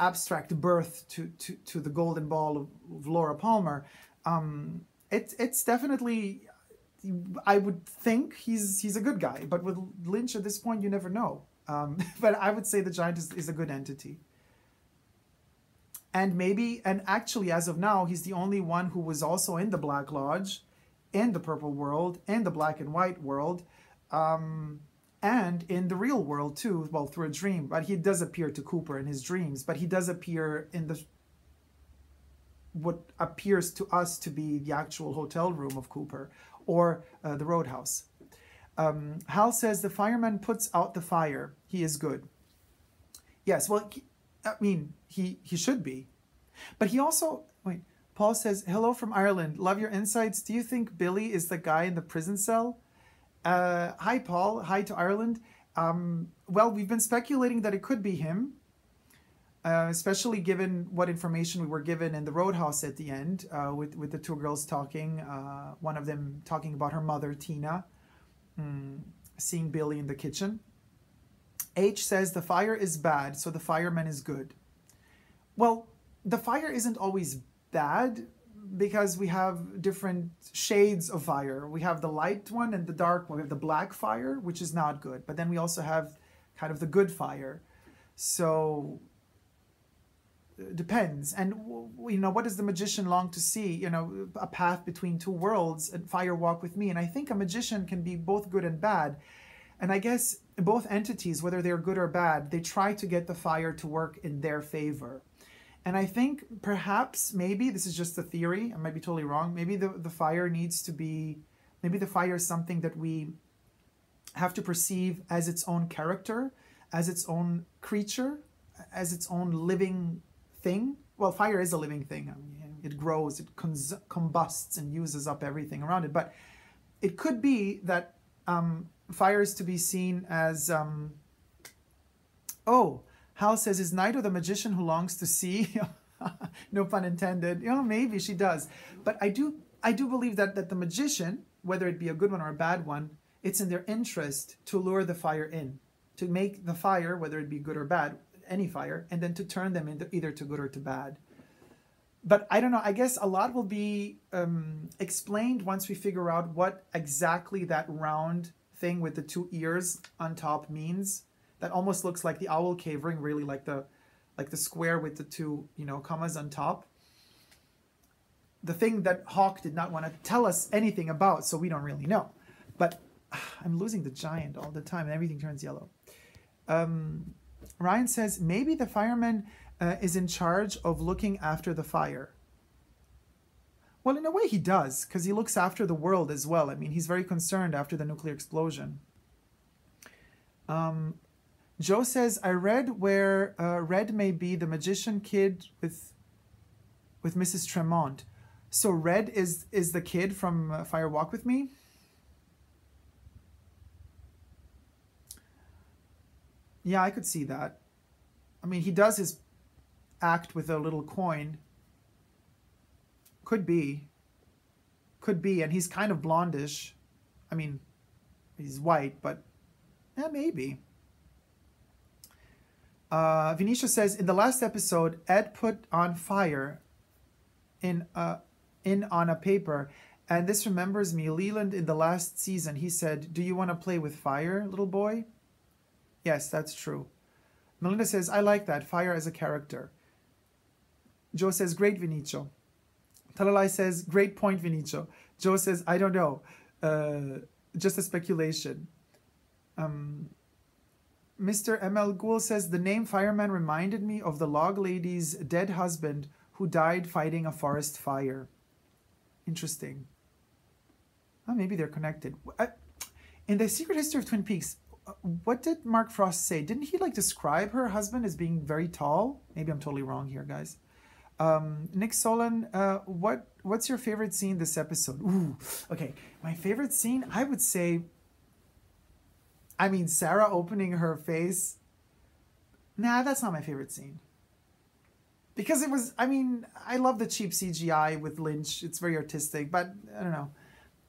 Speaker 1: abstract birth to the golden ball of Laura Palmer. It's definitely, I would think he's a good guy, but with Lynch at this point you never know. But I would say the giant is a good entity. And maybe, and actually as of now, he's the only one who was also in the Black Lodge, in the purple world, in the black and white world, and in the real world too, well, through a dream. But he does appear to Cooper in his dreams, but he does appear in what appears to us to be the actual hotel room of Cooper, or the Roadhouse. Hal says the fireman puts out the fire. He is good. Yes, well, I mean, he should be. But he also, wait, Paul says, hello from Ireland. Love your insights. Do you think Billy is the guy in the prison cell? Hi, Paul. Hi to Ireland. Well, we've been speculating that it could be him, especially given what information we were given in the Roadhouse at the end, with the two girls talking, one of them talking about her mother, Tina, seeing Billy in the kitchen. H says the fire is bad, so the fireman is good. Well, the fire isn't always bad because we have different shades of fire. We have the light one and the dark one. We have the black fire, which is not good. But then we also have kind of the good fire. So depends. And you know, what does the magician long to see? You know, a path between two worlds, and fire walk with me. And I think a magician can be both good and bad. And I guess both entities, whether they're good or bad, they try to get the fire to work in their favor. And I think perhaps, maybe, this is just a theory, I might be totally wrong, maybe the fire needs to be, maybe the fire is something that we have to perceive as its own character, as its own creature, as its own living thing. Well, fire is a living thing. I mean, it grows, it combusts and uses up everything around it. But it could be that fire is to be seen as, oh, Hal says, is Nido the magician who longs to see? No pun intended. You know, maybe she does. But I do believe that the magician, whether it be a good one or a bad one, it's in their interest to lure the fire in, to make the fire, whether it be good or bad, any fire, and then to turn them into either to good or to bad. But I don't know, I guess a lot will be explained once we figure out what exactly that round thing with the two ears on top means. That almost looks like the owl cave ring, really like the square with the two, you know, commas on top. The thing that Hawk did not want to tell us anything about, so we don't really know. But I'm losing the giant all the time and everything turns yellow. Ryan says, maybe the fireman is in charge of looking after the fire. Well, in a way he does, because he looks after the world as well. I mean, he's very concerned after the nuclear explosion. Joe says, I read where Red may be the magician kid with Mrs. Tremont. So Red is the kid from Fire Walk With Me? Yeah, I could see that. I mean, he does his act with a little coin. Could be. Could be. And he's kind of blondish. I mean, he's white, but yeah, maybe. Venetia says, in the last episode, Ed put on fire in on a paper. And this remembers me. Leland, in the last season, he said, do you want to play with fire, little boy? Yes, that's true. Melinda says, I like that. Fire as a character. Joe says, great, Vinicio. Talalai says, great point, Vinicio. Joe says, I don't know. Just a speculation. Mr. ML Ghoul says, the name Fireman reminded me of the log lady's dead husband who died fighting a forest fire. Interesting. Well, maybe they're connected. In the Secret History of Twin Peaks, what did Mark Frost say? Didn't he like describe her husband as being very tall? Maybe I'm totally wrong here, guys. Nick Solon, what's your favorite scene this episode? Ooh, okay. My favorite scene, I would say, I mean, Sarah opening her face. Nah, that's not my favorite scene. Because it was, I mean, I love the cheap CGI with Lynch. It's very artistic, but I don't know.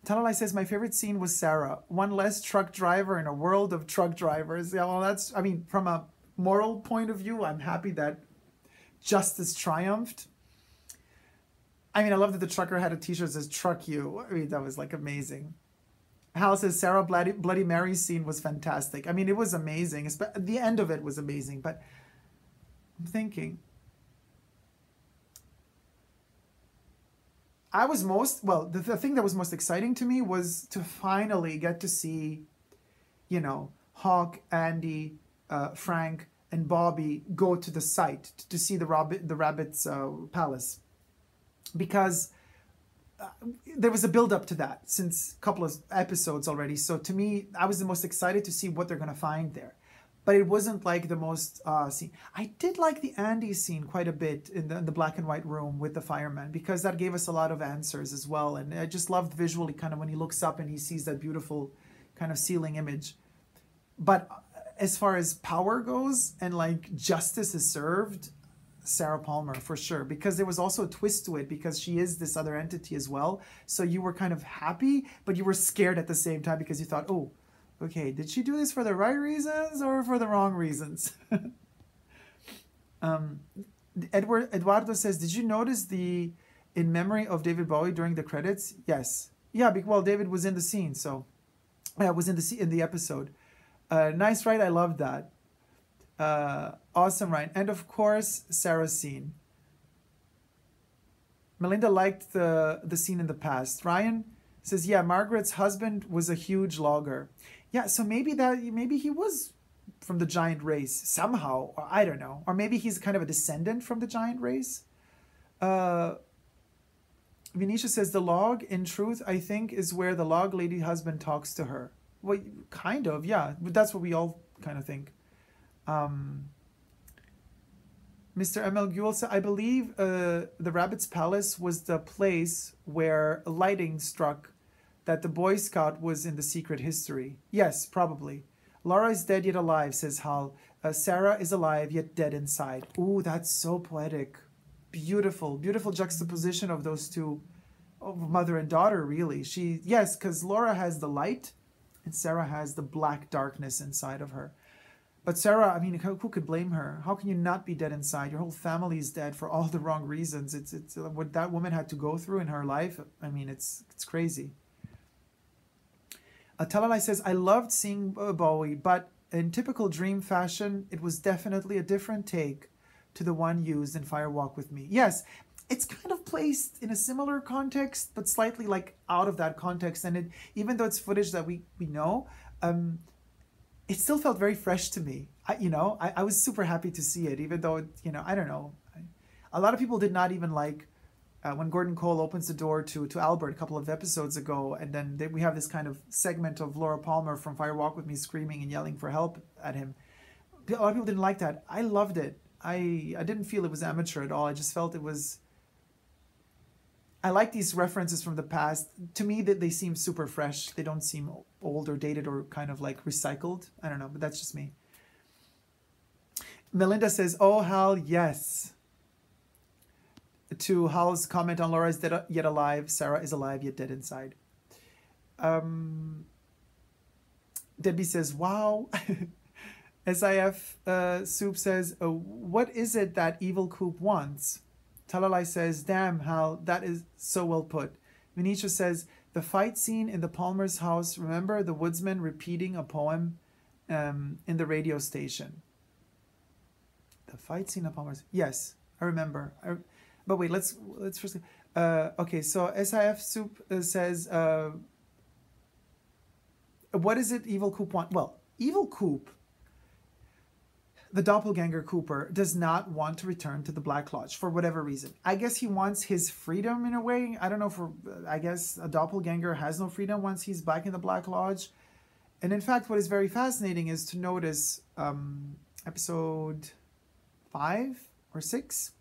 Speaker 1: Talalai says, my favorite scene was Sarah. One less truck driver in a world of truck drivers. Yeah, well, that's, I mean, from a moral point of view, I'm happy that justice triumphed. I mean, I love that the trucker had a t-shirt that says, truck you. I mean, that was like amazing. Hal says, Sarah Bloody Mary's scene was fantastic. I mean, it was amazing. The end of it was amazing, but I'm thinking. I was the thing that was most exciting to me was to finally get to see, you know, Hawk, Andy, Frank, and Bobby go to the site to see the rabbit's palace. Because there was a build-up to that since a couple of episodes already. So to me, I was the most excited to see what they're going to find there. But it wasn't like the most scene. I did like the Andy scene quite a bit in the black and white room with the fireman, because that gave us a lot of answers as well. And I just loved visually kind of when he looks up and he sees that beautiful kind of ceiling image. But as far as power goes and like justice is served, Sarah Palmer for sure, because there was also a twist to it because she is this other entity as well. So you were kind of happy, but you were scared at the same time because you thought, oh, okay, did she do this for the right reasons or for the wrong reasons? Eduardo says, did you notice the in memory of David Bowie during the credits? Yes. Yeah, well, David was in the scene, so was in the episode. Nice, right? I loved that. Awesome, Ryan. And of course, Sarah's scene. Melinda liked the scene in the past. Ryan says, yeah, Margaret's husband was a huge logger. Yeah, so maybe he was from the giant race somehow, or I don't know. Or maybe he's kind of a descendant from the giant race. Venetia says, the log, in truth, I think, is where the log lady husband talks to her. Well, kind of, yeah. But that's what we all kind of think. Mr. M.L. Guel said, I believe the Rabbit's Palace was the place where lightning struck that the Boy Scout was in the secret history. Yes, probably. Laura is dead yet alive, says Hal. Sarah is alive yet dead inside. Ooh, that's so poetic. Beautiful, beautiful juxtaposition of those two, of mother and daughter, really. Yes, because Laura has the light and Sarah has the black darkness inside of her. But Sarah, I mean, who could blame her? How can you not be dead inside? Your whole family is dead for all the wrong reasons. It's what that woman had to go through in her life. I mean, it's crazy. Talalai says, I loved seeing Bowie, but in typical dream fashion, it was definitely a different take to the one used in Fire Walk with Me. Yes, it's kind of placed in a similar context, but slightly like out of that context. And even though it's footage that we know, it still felt very fresh to me. I was super happy to see it, even though, I don't know. A lot of people did not even like when Gordon Cole opens the door to Albert a couple of episodes ago, and then we have this kind of segment of Laura Palmer from Fire Walk with Me screaming and yelling for help at him. A lot of people didn't like that. I loved it. I didn't feel it was amateur at all. I just felt it was... I like these references from the past. To me, they seem super fresh. They don't seem old or dated or kind of like recycled. I don't know, but that's just me. Melinda says, oh, Hal, yes. To Hal's comment on Laura is dead yet alive. Sarah is alive yet dead inside. Debbie says, wow. SIF Soup says, what is it that Evil Coop wants? Talalai says, damn, Hal, that is so well put. Venetia says, the fight scene in the Palmer's house, remember the woodsman repeating a poem in the radio station? The fight scene of Palmer's... Yes, I remember. But wait, let's first... okay, so SIF Soup says, what is it Evil Coop want? Well, Evil Coop, the doppelganger Cooper, does not want to return to the Black Lodge for whatever reason. I guess he wants his freedom in a way. I don't know I guess a doppelganger has no freedom once he's back in the Black Lodge. And in fact, what is very fascinating is to notice episode 5 or 6.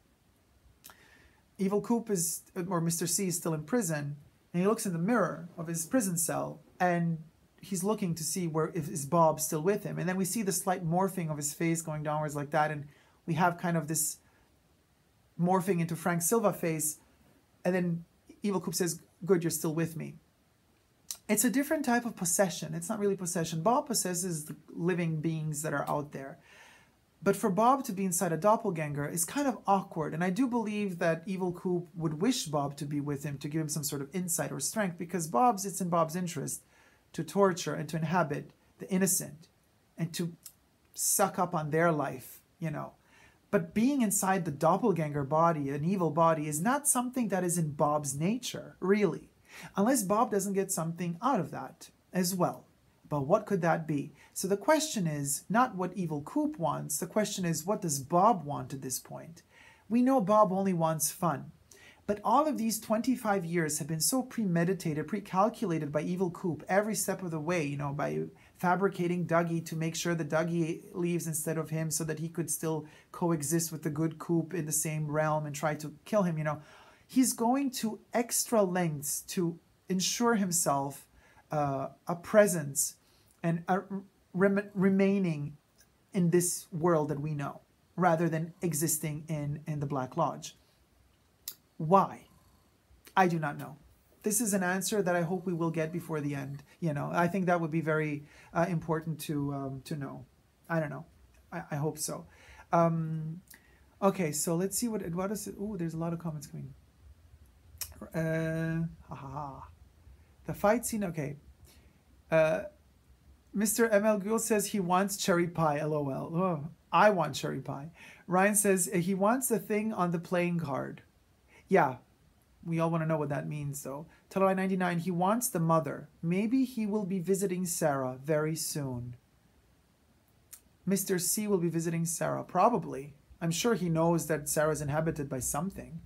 Speaker 1: Evil Coop or Mr. C is still in prison, and he looks in the mirror of his prison cell, and he's looking to see if is Bob still with him. And then we see the slight morphing of his face going downwards like that, and we have kind of this morphing into Frank Silva face, and then Evil Coop says, good, you're still with me. It's a different type of possession. It's not really possession. Bob possesses the living beings that are out there. But for Bob to be inside a doppelganger is kind of awkward. And I do believe that Evil Coop would wish Bob to be with him to give him some sort of insight or strength, because it's in Bob's interest to torture and to inhabit the innocent and to suck up on their life, But being inside the doppelganger body, an evil body, is not something that is in Bob's nature, really. Unless Bob doesn't get something out of that as well. But what could that be? So the question is not what Evil Coop wants. The question is, what does Bob want at this point? We know Bob only wants fun. But all of these 25 years have been so premeditated, pre-calculated by Evil Coop every step of the way, by fabricating Dougie to make sure that Dougie leaves instead of him so that he could still coexist with the good Coop in the same realm and try to kill him, He's going to extra lengths to ensure himself a presence and remaining in this world that we know, rather than existing in the Black Lodge. Why? I do not know. This is an answer that I hope we will get before the end. I think that would be very important to know. I don't know. I hope so. Okay, so let's see what is it. Oh, there's a lot of comments coming. The fight scene, okay. Mr. ML Gul says he wants cherry pie, lol. Oh, I want cherry pie. Ryan says he wants the thing on the playing card. Yeah, we all want to know what that means, though. Talai 99, he wants the mother. Maybe he will be visiting Sarah very soon. Mr. C will be visiting Sarah. Probably. I'm sure he knows that Sarah's inhabited by something.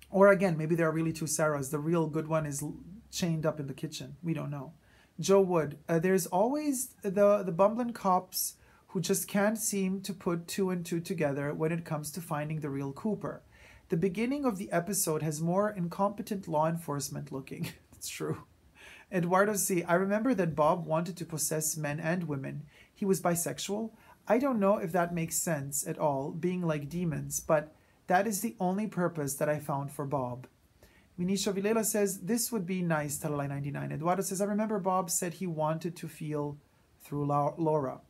Speaker 1: Or again, maybe there are really two Sarahs. The real good one is chained up in the kitchen. We don't know. Joe Wood, there's always the bumbling cops who just can't seem to put two and two together when it comes to finding the real Cooper. The beginning of the episode has more incompetent law enforcement looking. It's true. Eduardo C. I remember that Bob wanted to possess men and women. He was bisexual. I don't know if that makes sense at all, being like demons, but that is the only purpose that I found for Bob. Minisha Vilela says, this would be nice, Talalai 99. Eduardo says, I remember Bob said he wanted to feel through Laura.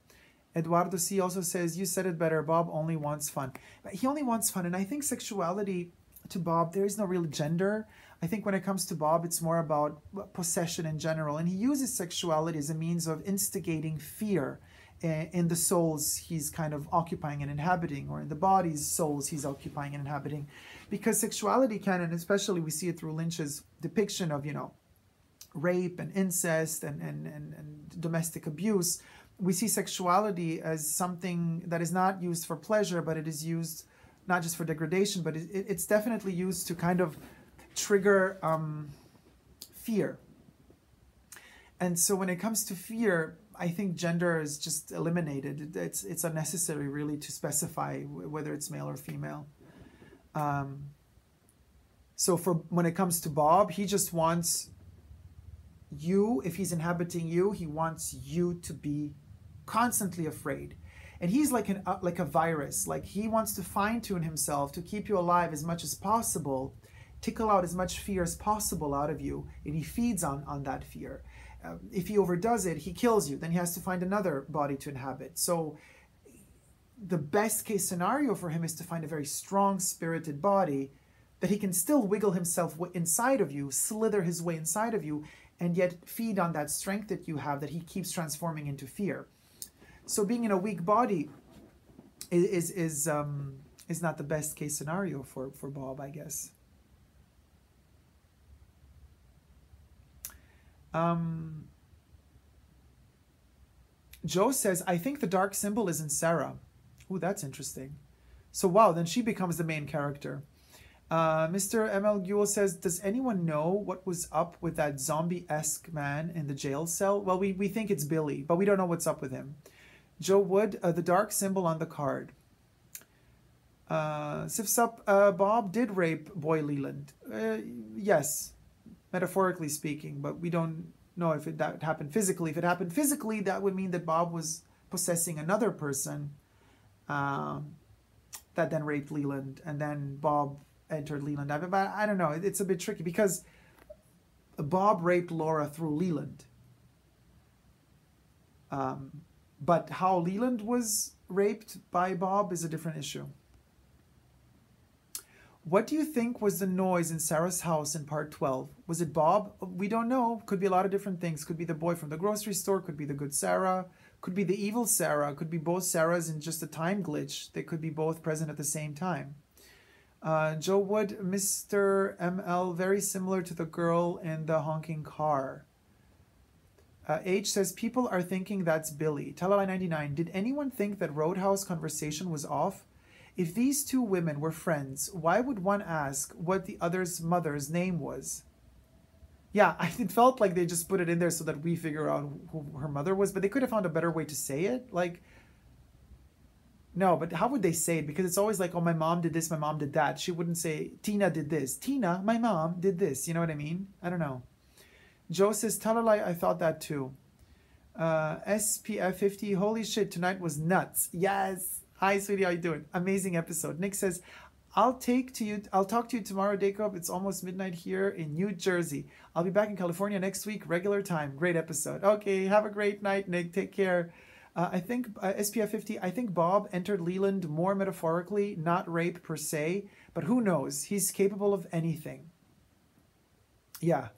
Speaker 1: Eduardo C. also says, you said it better, Bob only wants fun. He only wants fun, and I think sexuality to Bob, there is no real gender. I think when it comes to Bob, it's more about possession in general, and he uses sexuality as a means of instigating fear in the souls he's kind of occupying and inhabiting, or in the body's souls he's occupying and inhabiting. Because sexuality can, and especially we see it through Lynch's depiction of, rape and incest and domestic abuse, we see sexuality as something that is not used for pleasure, but it is used not just for degradation, but it's definitely used to kind of trigger fear. And so when it comes to fear, I think gender is just eliminated. It's unnecessary, really, to specify whether it's male or female. So when it comes to Bob, he just wants you, if he's inhabiting you, he wants you to be constantly afraid. And he's like a virus. Like, he wants to fine-tune himself to keep you alive as much as possible, tickle out as much fear as possible out of you, and he feeds on that fear. If he overdoes it, he kills you. Then he has to find another body to inhabit. So the best case scenario for him is to find a very strong spirited body that he can still wiggle himself inside of you, slither his way inside of you, and yet feed on that strength that you have that he keeps transforming into fear. So being in a weak body is not the best case scenario for Bob, I guess. Joe says, I think the dark symbol is in Sarah. Ooh, that's interesting. So wow, then she becomes the main character. Mr. ML Guel says, does anyone know what was up with that zombie-esque man in the jail cell? Well, we think it's Billy, but we don't know what's up with him. Joe Wood, the dark symbol on the card. Sifsup, Bob did rape Boy Leland. Yes, metaphorically speaking, but we don't know if that happened physically. If it happened physically, that would mean that Bob was possessing another person that then raped Leland, and then Bob entered Leland. But I don't know. It's a bit tricky because Bob raped Laura through Leland. But how Leland was raped by Bob is a different issue. What do you think was the noise in Sarah's house in part 12? Was it Bob? We don't know. Could be a lot of different things. Could be the boy from the grocery store. Could be the good Sarah. Could be the evil Sarah. Could be both Sarahs in just a time glitch. They could be both present at the same time. Joe Wood, Mr. ML, very similar to the girl in the honking car. H says, people are thinking that's Billy. Talalai 99, did anyone think that Roadhouse conversation was off? If these two women were friends, why would one ask what the other's mother's name was? Yeah, it felt like they just put it in there so that we figure out who her mother was, but they could have found a better way to say it. Like, no, but how would they say it? Because it's always like, oh, my mom did this, my mom did that. She wouldn't say, Tina did this. Tina, my mom, did this. You know what I mean? I don't know. Joe says, Talalai, I thought that too. SPF 50, holy shit, tonight was nuts. Yes. Hi, sweetie, how you doing? Amazing episode. Nick says, I'll talk to you tomorrow, Dacob. It's almost midnight here in New Jersey. I'll be back in California next week, regular time. Great episode. Okay, have a great night, Nick. Take care. I think, SPF 50, I think Bob entered Leland more metaphorically, not rape per se, but who knows? He's capable of anything. Yeah.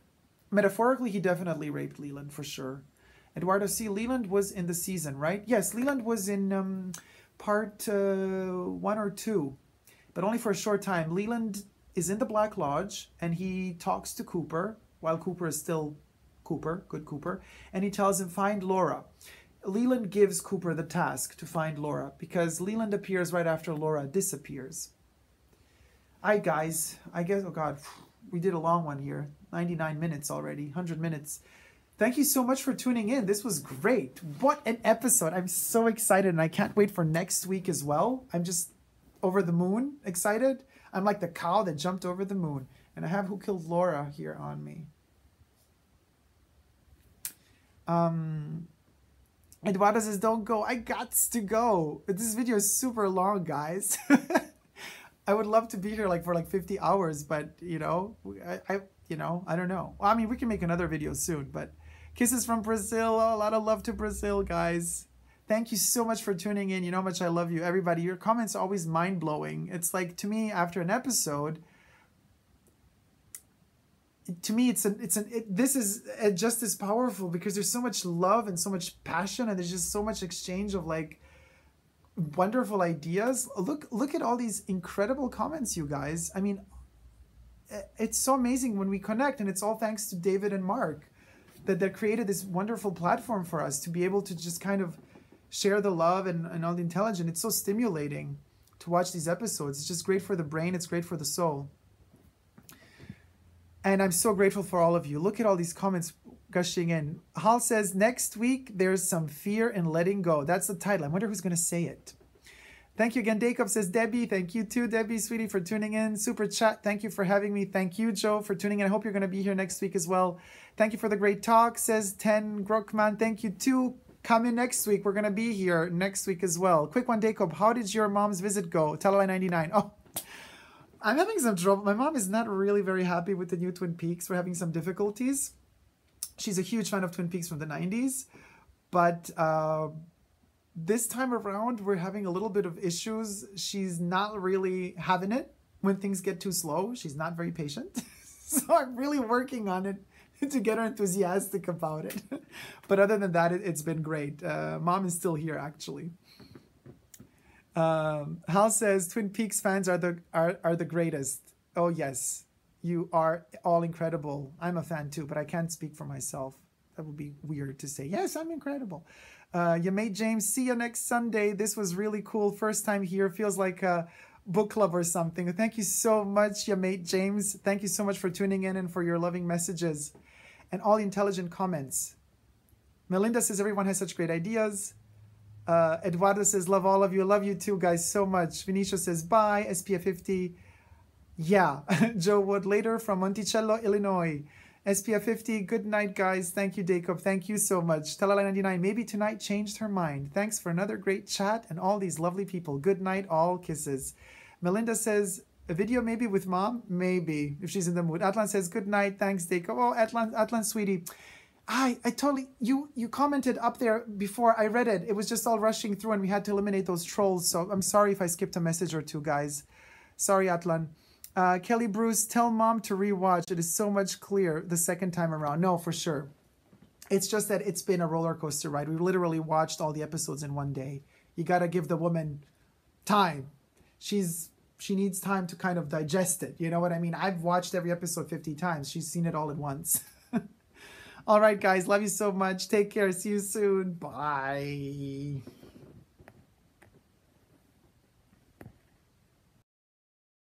Speaker 1: Metaphorically, he definitely raped Leland, for sure. Eduardo C. Leland was in the season, right? Yes, Leland was in part 1 or 2, but only for a short time. Leland is in the Black Lodge, and he talks to Cooper, while Cooper is still Cooper, good Cooper, and he tells him, find Laura. Leland gives Cooper the task to find Laura, because Leland appears right after Laura disappears. Alright guys, I guess, oh god, we did a long one here. 99 minutes already, 100 minutes. Thank you so much for tuning in. This was great. What an episode. I'm so excited, and I can't wait for next week as well. I'm just over the moon excited. I'm like the cow that jumped over the moon. And I have Who Killed Laura here on me. Eduardo says, don't go. I got to go. This video is super long, guys. I would love to be here like for like 50 hours, but you know, I don't know. Well, I mean, we can make another video soon, but kisses from Brazil. Oh, a lot of love to Brazil, guys. Thank you so much for tuning in. You know how much I love you, everybody. Your comments are always mind-blowing. It's like, to me, after an episode, to me, this is just as powerful because there's so much love and so much passion, and there's just so much exchange of like wonderful ideas. Look at all these incredible comments, you guys. I mean, it's so amazing when we connect, and it's all thanks to David and Mark that created this wonderful platform for us to be able to just kind of share the love and all the intelligence. It's so stimulating to watch these episodes. It's just great for the brain. It's great for the soul. And I'm so grateful for all of you. Look at all these comments gushing in. Hal says, next week, there's some fear in letting go. That's the title. I wonder who's going to say it. Thank you again. Dacob says, Debbie. Thank you too, Debbie, sweetie, for tuning in. Super chat. Thank you for having me. Thank you, Joe, for tuning in. I hope you're going to be here next week as well. Thank you for the great talk, says Ten Grockman. Thank you too. Come in next week. We're going to be here next week as well. Quick one, Dacob. How did your mom's visit go? Tell 99. Oh, I'm having some trouble. My mom is not really very happy with the new Twin Peaks. We're having some difficulties. She's a huge fan of Twin Peaks from the 90s. But this time around, we're having a little bit of issues. She's not really having it when things get too slow. She's not very patient. So I'm really working on it to get her enthusiastic about it. But other than that, it's been great. Mom is still here, actually. Hal says, Twin Peaks fans are the greatest. Oh, yes. You are all incredible. I'm a fan too, but I can't speak for myself. That would be weird to say. Yes, I'm incredible. You made James. See you next Sunday. This was really cool. First time here. Feels like a book club or something. Thank you so much, you mate James. Thank you so much for tuning in and for your loving messages and all the intelligent comments. Melinda says, everyone has such great ideas. Eduardo says, love all of you. Love you too, guys, so much. Vinicio says, bye. SPF 50. Yeah. Joe Wood later from Monticello, Illinois. SPF 50. Good night, guys. Thank you, Dacob. Thank you so much. Talala 99. Maybe tonight changed her mind. Thanks for another great chat and all these lovely people. Good night, all kisses. Melinda says, a video maybe with mom? Maybe, if she's in the mood. Atlan says, good night. Thanks, Dacob. Oh, Atlan, sweetie. I totally, you commented up there before I read it. It was just all rushing through and we had to eliminate those trolls. So I'm sorry if I skipped a message or two, guys. Sorry, Atlan. Kelly Bruce, tell mom to rewatch. It is so much clearer the second time around. No, for sure. It's just that it's been a roller coaster ride. We literally watched all the episodes in one day. You got to give the woman time. She needs time to kind of digest it. You know what I mean? I've watched every episode 50 times. She's seen it all at once. All right, guys. Love you so much. Take care. See you soon. Bye.